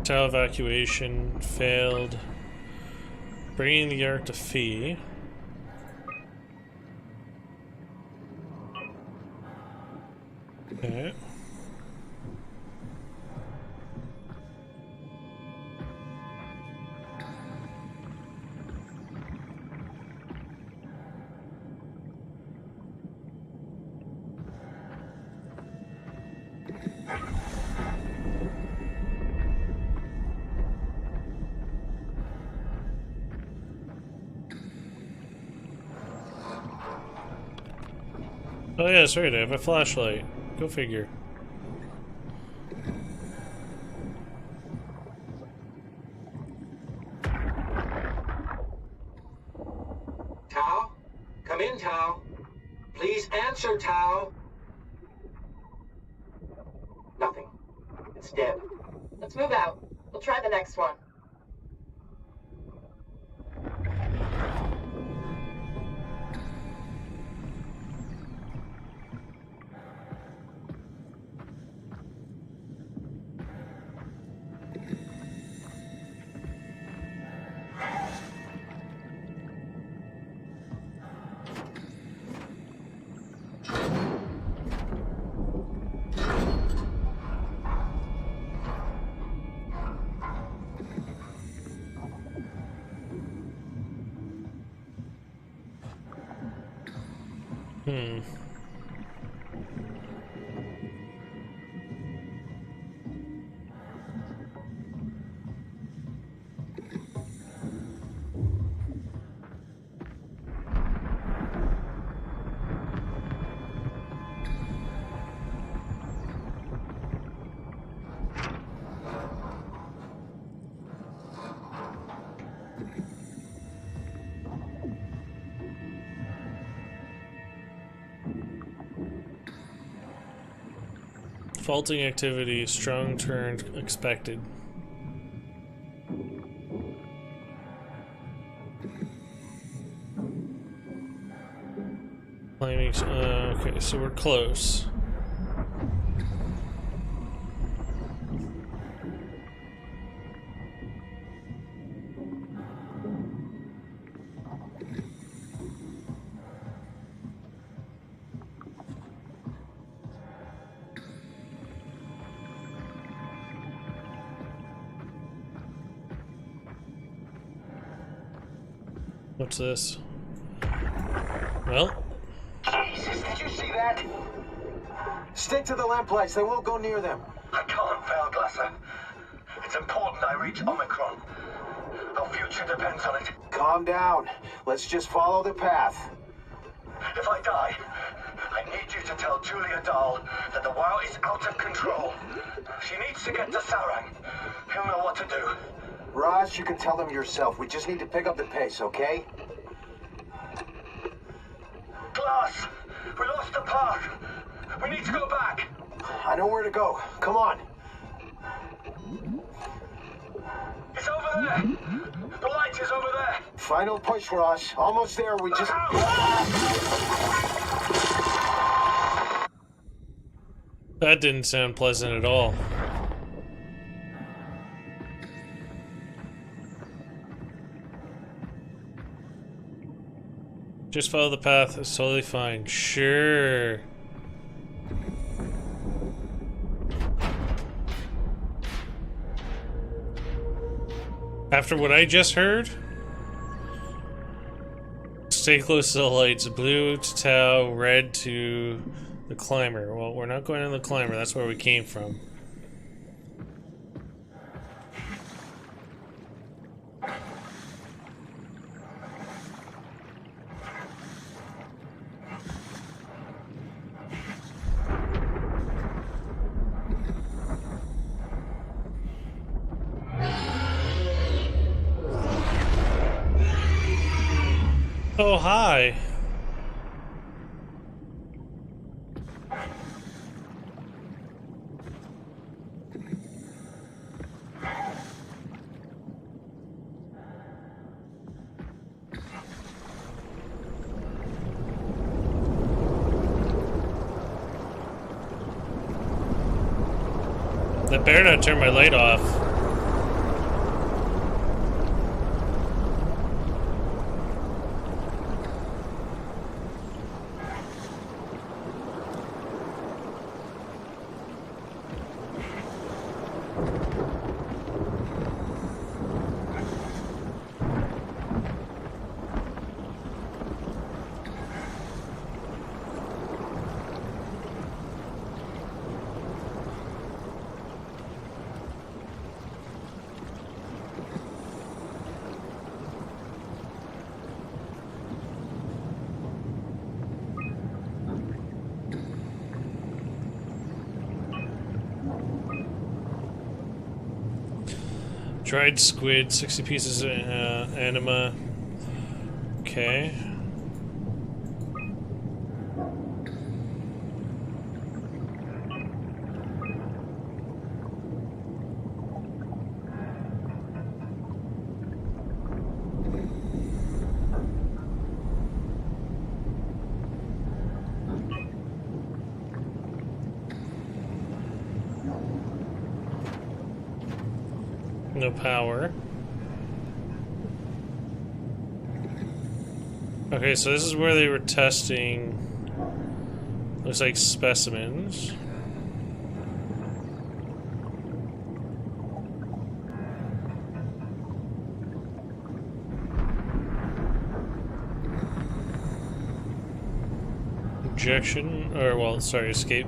Tau evacuation failed. Bringing the Ark to Fee. Okay. Oh yeah, that's right, I have a flashlight. Go figure. Tao? Come in, Tao. Please answer, Tao. Nothing. It's dead. Let's move out. We'll try the next one. Faulting activity, strong turn expected. Climbing, okay, so we're close. What's this? Well, Jesus, did you see that? Stick to the lamplights. They won't go near them. I can't fail, Glasser. It's important I reach Omicron. Our future depends on it. Calm down. Let's just follow the path. If I die, I need you to tell Julia Dahl that the WoW is out of control. She needs to get to Sarang. He'll know what to do. Raj, you can tell them yourself. We just need to pick up the pace, okay? Glass! We lost the path! We need to go back! I know where to go. Come on. It's over there! The light is over there! Final push, Raj. Almost there. We just... that didn't sound pleasant at all. Just follow the path, it's totally fine. Sure. After what I just heard? Stay close to the lights. Blue to Tau, red to the climber. Well, we're not going to the climber, that's where we came from. Oh, hi. I better not turn my light off. Dried squid, 60 pieces of anima. Okay. No power. Okay, so this is where they were testing, looks like specimens. Injection, or well, sorry, escape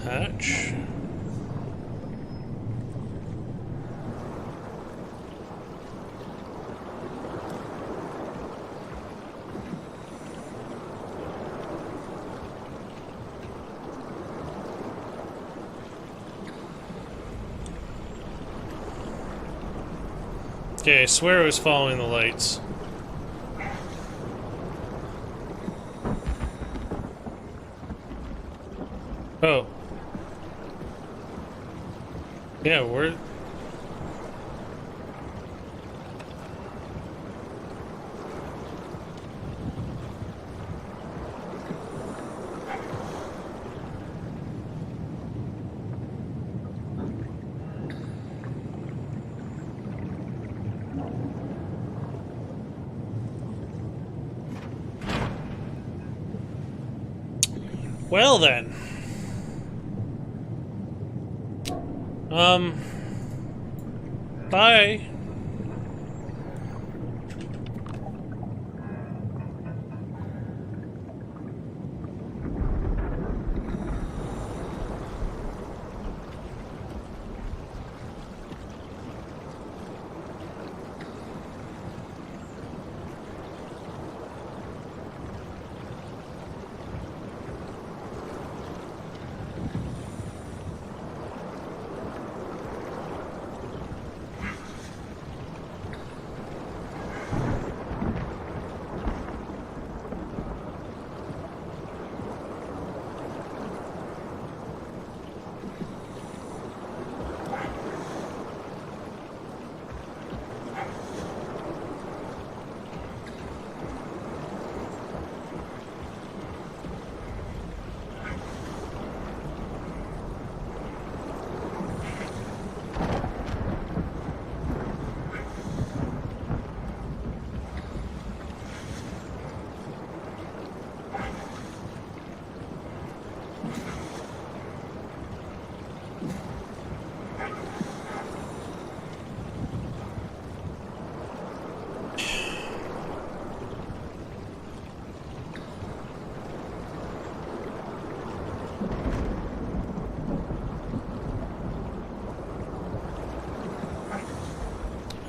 hatch. Okay, I swear I was following the lights. Oh. Yeah, we're... Well then. Bye.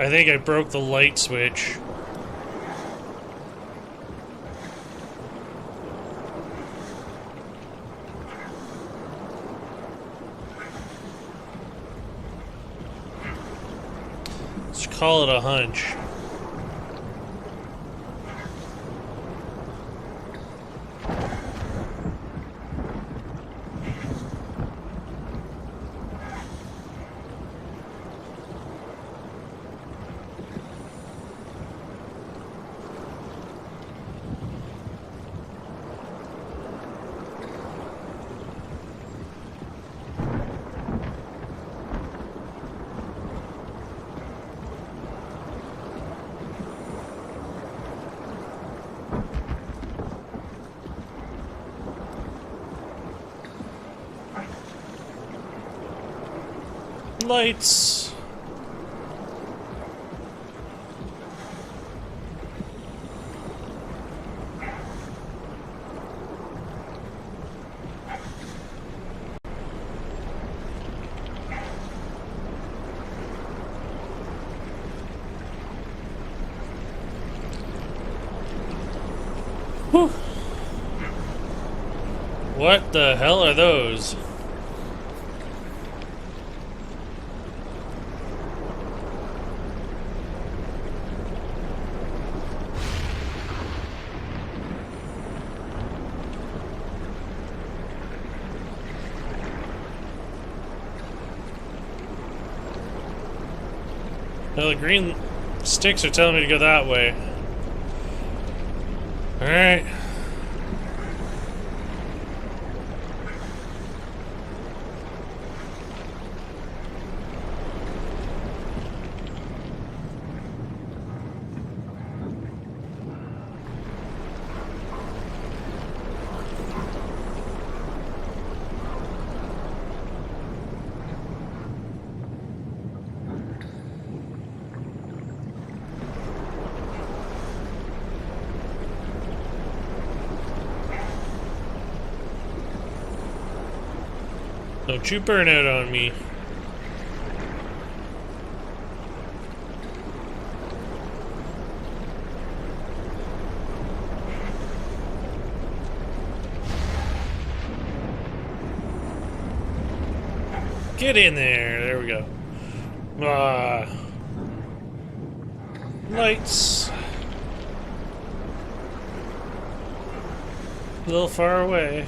I think I broke the light switch. Let's call it a hunch. Lights. Whew. What the hell are those? Well, the green sticks are telling me to go that way. Alright. Don't you burn out on me. Get in there. There we go. Lights. A little far away.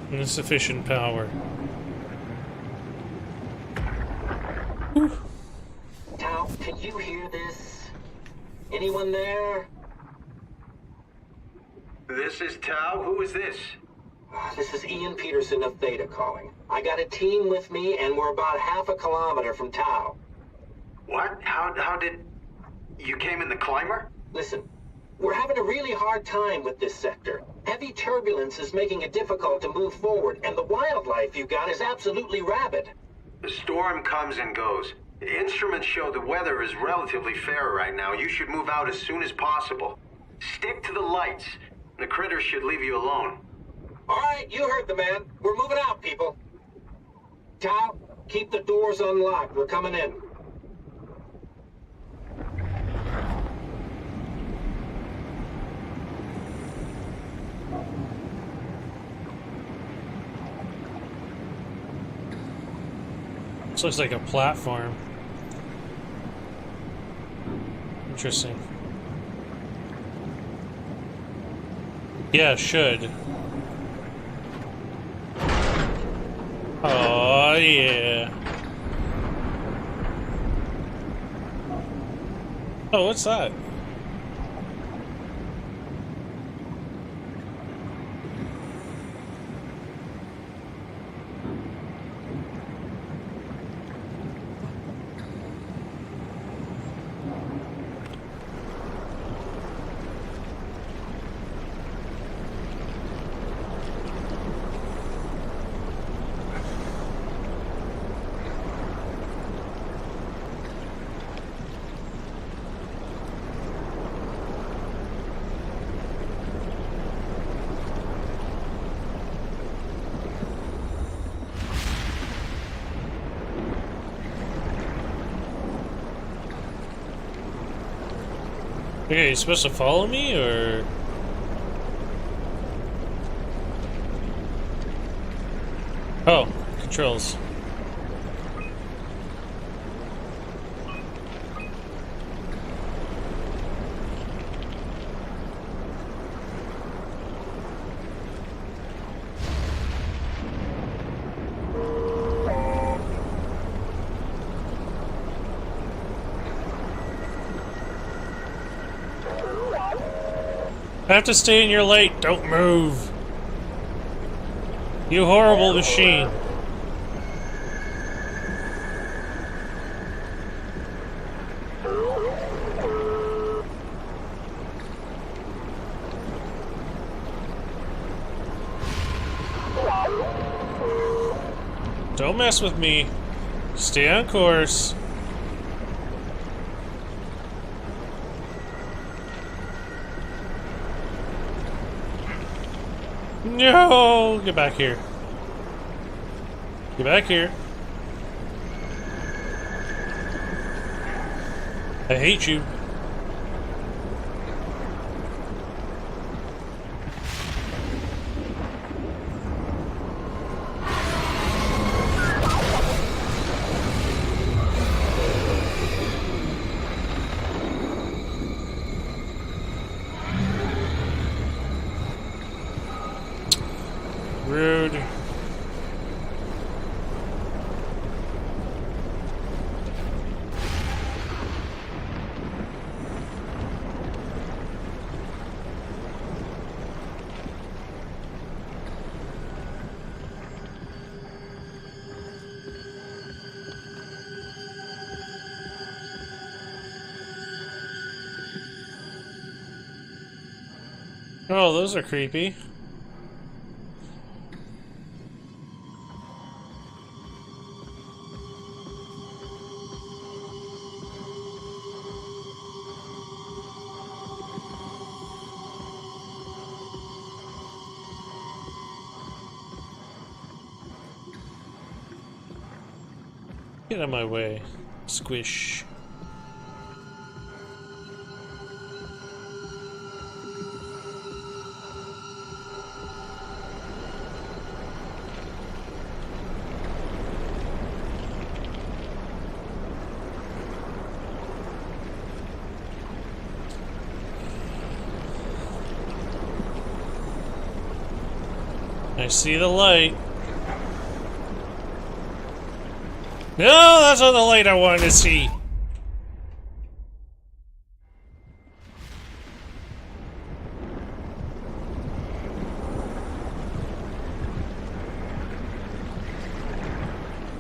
Insufficient power. Tao, can you hear this? Anyone there? This is Tao. Who is this? This is Ian Peterson of Theta calling. I got a team with me, and we're about half a kilometer from Tao. What? How did... You came in the climber? Listen, we're having a really hard time with this sector. Heavy turbulence is making it difficult to move forward, and the wildlife you got is absolutely rabid. The storm comes and goes. The instruments show the weather is relatively fair right now. You should move out as soon as possible. Stick to the lights. The critters should leave you alone. All right, you heard the man. We're moving out, people. Tao, keep the doors unlocked. We're coming in. This looks like a platform. Interesting. Yeah, should. Oh, yeah. Oh, what's that? Okay, you supposed to follow me, or...? Oh, controls. I have to stay in your light. Don't move. You horrible machine. Don't mess with me. Stay on course. No! Get back here. Get back here. I hate you. Rude. Oh, those are creepy. Get out of my way. Squish. I see the light. No, that's not the light I wanted to see.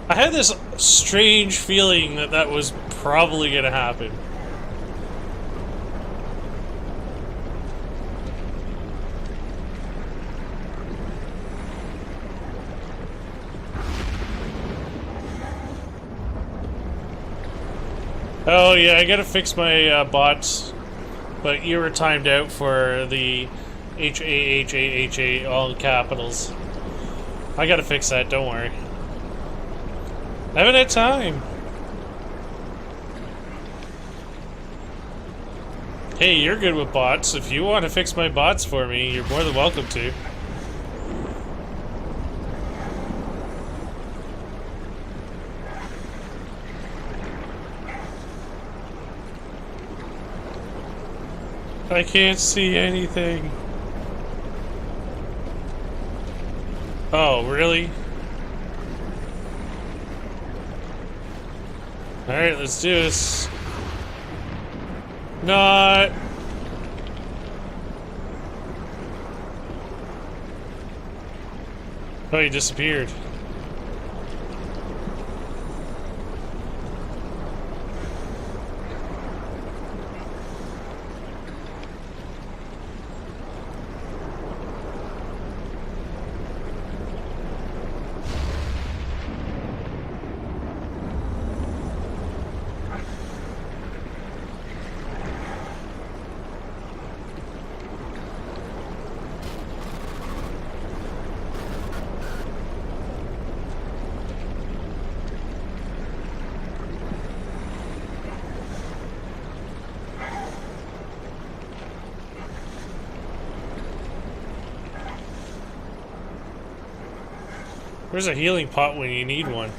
I had this strange feeling that that was probably going to happen. Oh yeah, I gotta fix my bots, but you were timed out for the HAHAHA all capitals. I gotta fix that, don't worry. I haven't had time. Hey, you're good with bots. If you want to fix my bots for me, you're more than welcome to. I can't see anything. Oh, really? Alright, let's do this. Not. Oh, he disappeared. Where's a healing pot when you need one?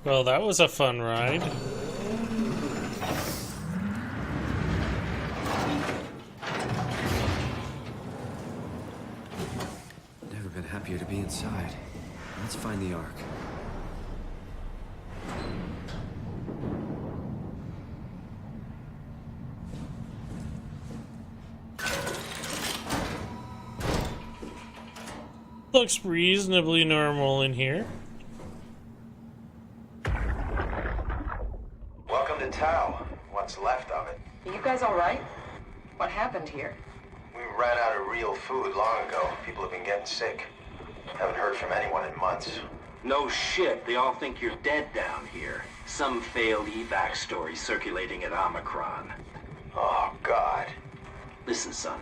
Well, that was a fun ride. Never been happier to be inside. Let's find the Ark. Looks reasonably normal in here. Welcome to Tau. What's left of it. Are you guys alright? What happened here? We ran out of real food long ago. People have been getting sick. Haven't heard from anyone in months. No shit, they all think you're dead down here. Some failed evac story circulating at Omicron. Oh, God. Listen, son.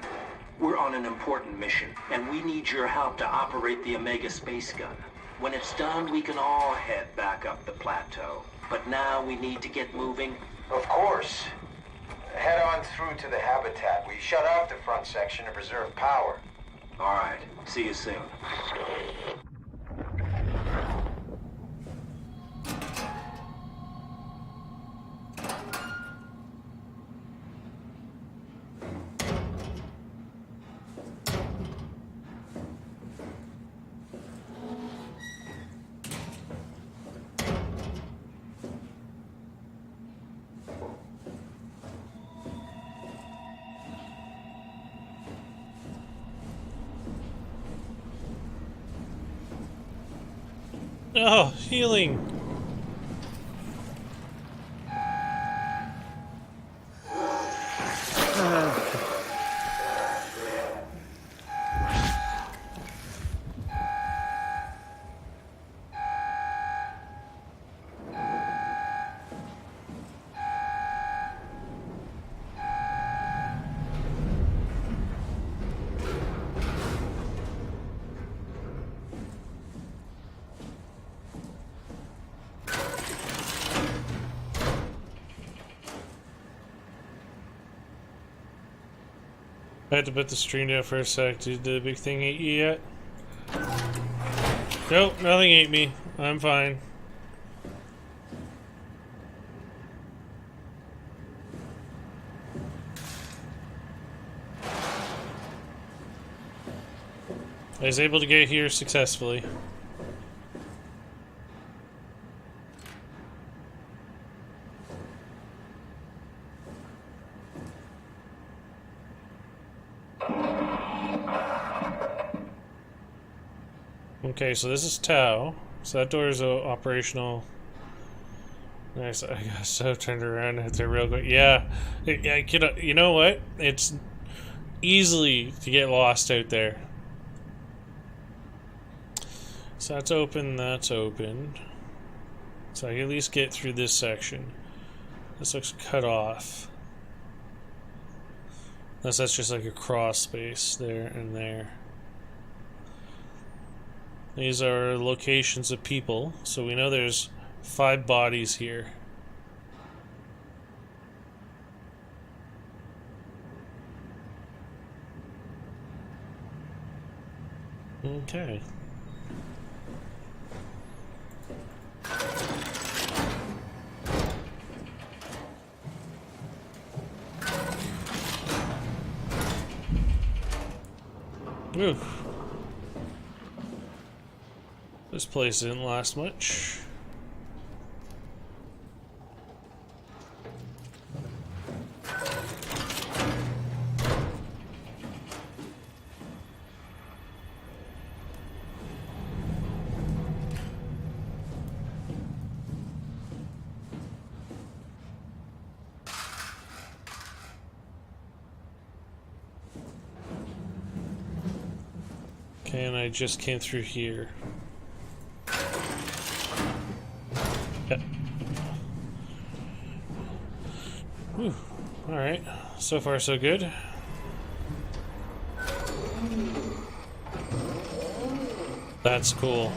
We're on an important mission, and we need your help to operate the Omega space gun. When it's done, we can all head back up the plateau. But now we need to get moving. Of course. Head on through to the habitat. We shut off the front section to preserve power. All right. See you soon. Oh, healing. I had to put the stream down for a sec. Did the big thing eat you yet? Nope, nothing ate me. I'm fine. I was able to get here successfully. Okay, so this is Tau. So that door is operational. Nice. I got so turned around and hit there real quick. Yeah, you know what? It's easily to get lost out there. So that's open. That's open. So I can at least get through this section. This looks cut off. Unless that's just like a cross space there and there. These are locations of people, so we know there's 5 bodies here. Okay. Oof. This place didn't last much. Okay, and I just came through here. Yep. Alright, so far so good. That's cool.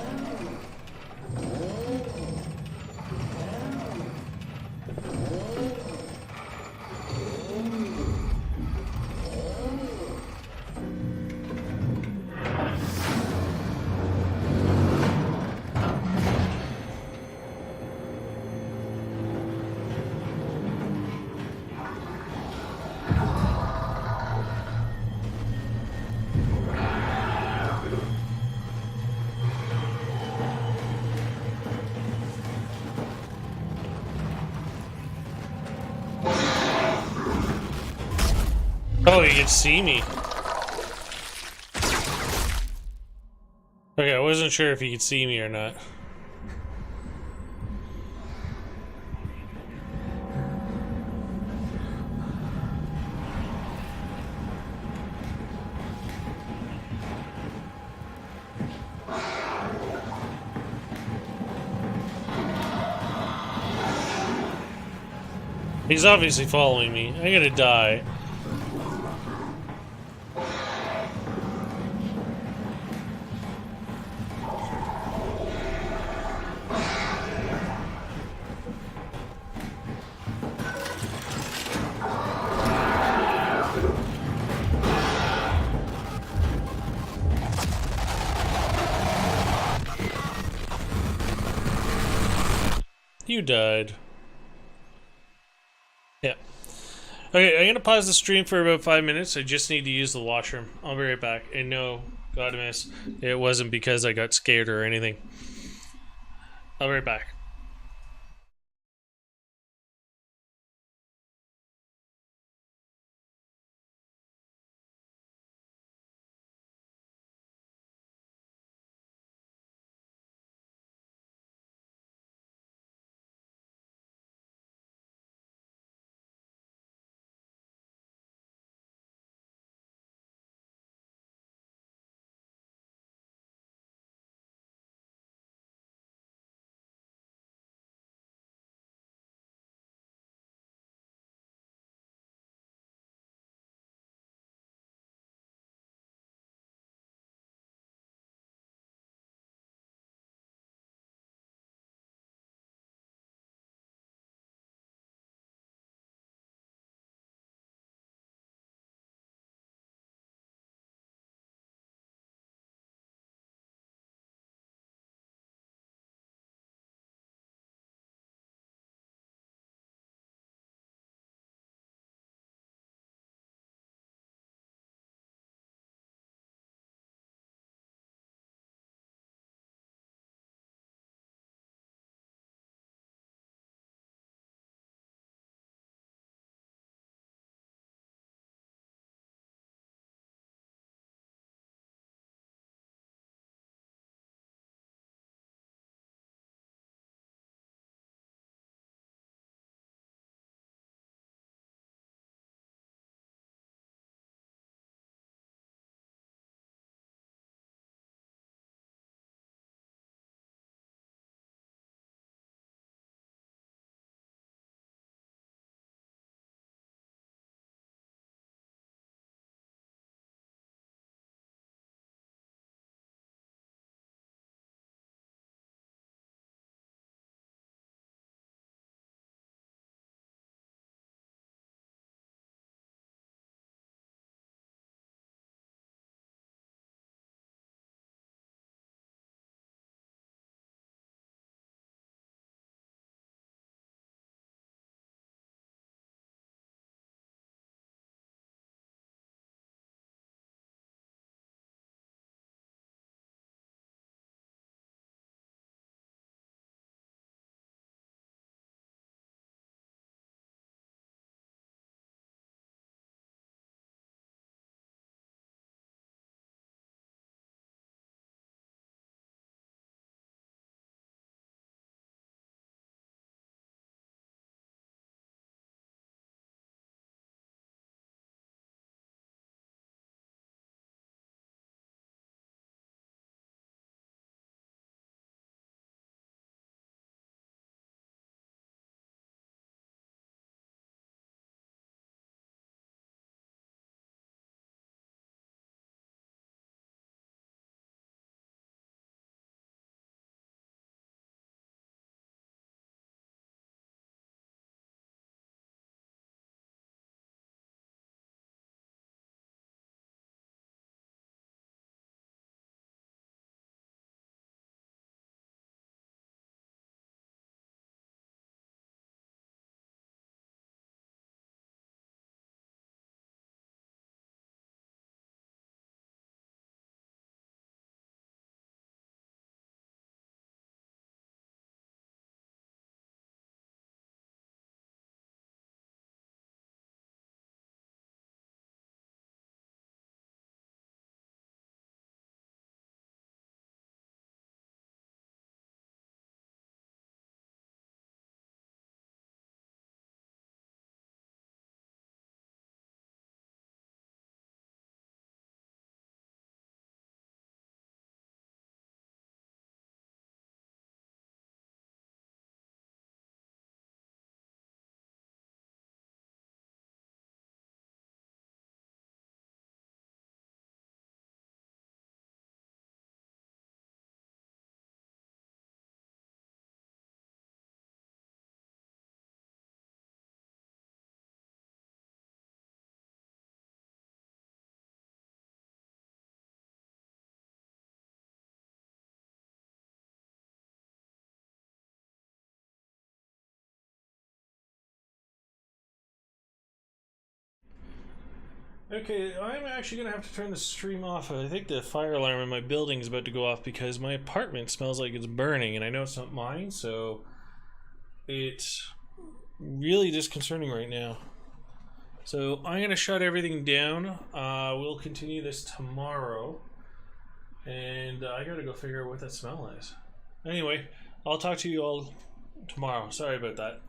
he could see me. Okay, I wasn't sure if he could see me or not. He's obviously following me. I'm gonna die. You died. Yeah. Okay, I'm gonna pause the stream for about 5 minutes. I just need to use the washroom. I'll be right back. And no, God miss, it wasn't because I got scared or anything. I'll be right back. Okay, I'm actually gonna have to turn the stream off. I think the fire alarm in my building is about to go off because my apartment smells like it's burning, and I know it's not mine, so it's really disconcerting right now. So I'm gonna shut everything down. We'll continue this tomorrow, and I gotta go figure out what that smell is. Anyway, I'll talk to you all tomorrow. Sorry about that.